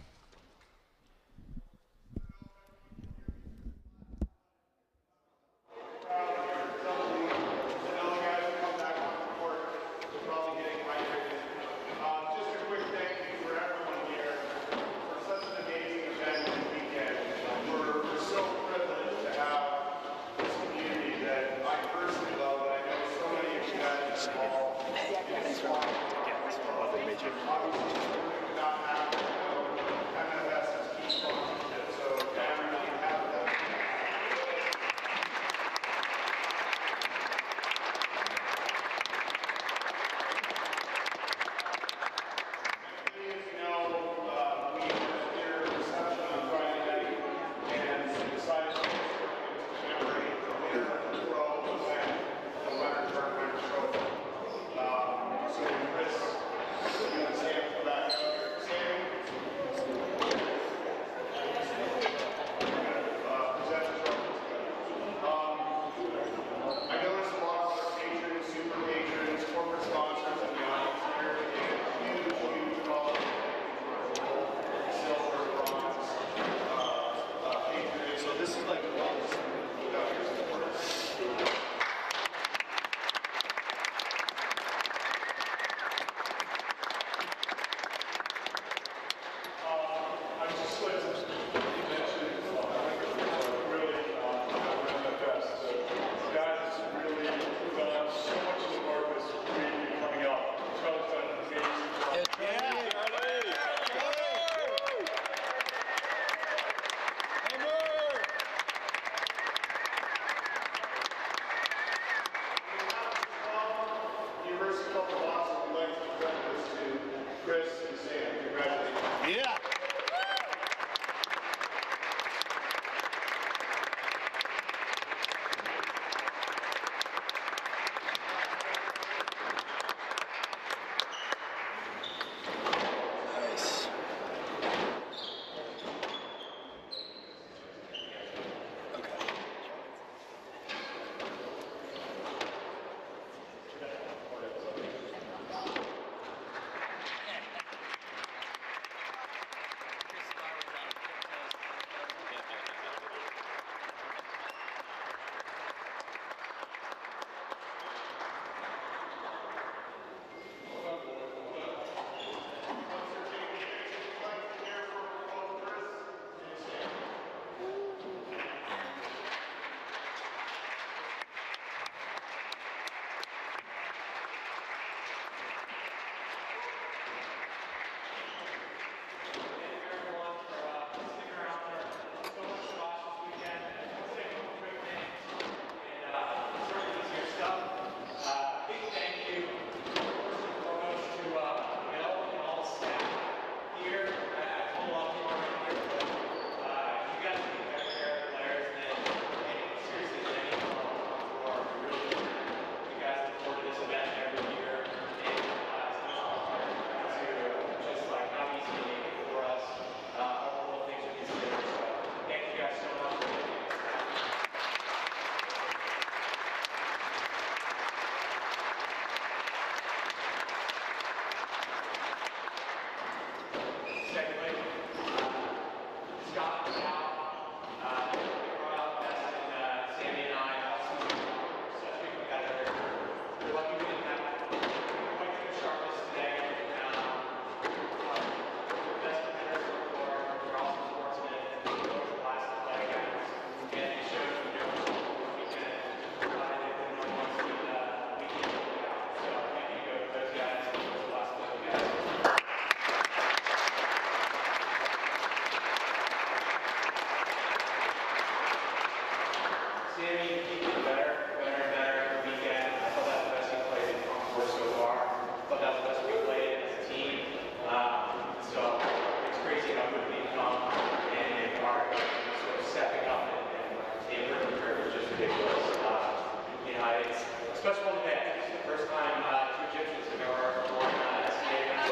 that this is the first time two Egyptians have ever won SCA event.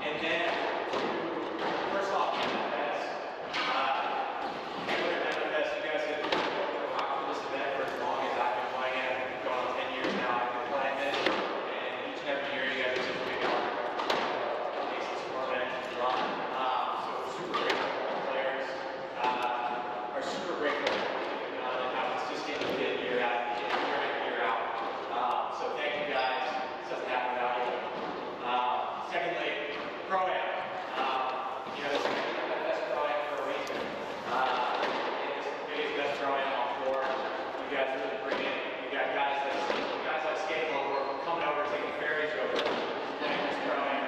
And then, first off, MFS. MFS, you guys have been for this event for as long as I've been playing it. I've been going on 10 years now. I've been playing it, and each and every year you guys are such a big part of what makes this tournament run. So we're super grateful for the players. Are super grateful and how consistent you get year in, year out. So thank you guys. This doesn't happen without you. Secondly, ProAm. This is MFS ProAm for a reason. It's the biggest, best ProAm on tour. You guys really bring it. You got guys like Skateboard who are coming over, taking ferries over, playing this ProAm.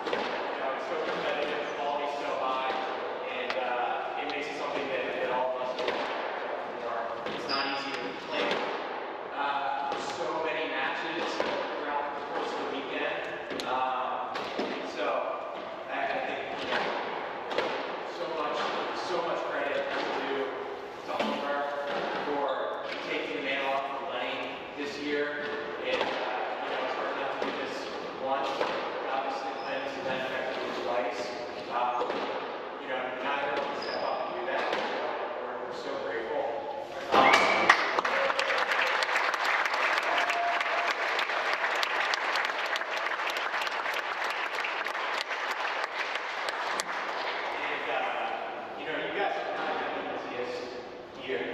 It's so competitive, the quality's so high, and it makes it something that all of us are. It's not easy to play. So many matches throughout the course of the weekend. So I think so much credit to Homer for taking the mantle off from Lenny this year. And it's hard enough to do this once. Obviously, playing this event effectively twice. Not everyone can step up and do that. We're so grateful. You guys have not had the easiest year,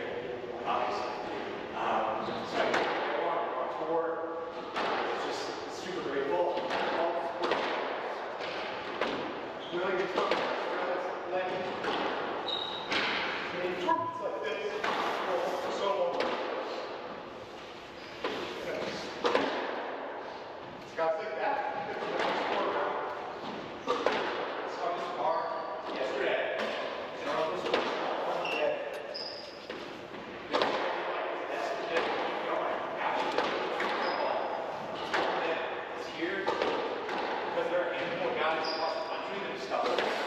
obviously. So everyone on tour, it's super grateful. Really good stuff. It's like this for so long. It's got like that. Saw this car yesterday. Here, because there are a handful of guys across the country that have stuck with it.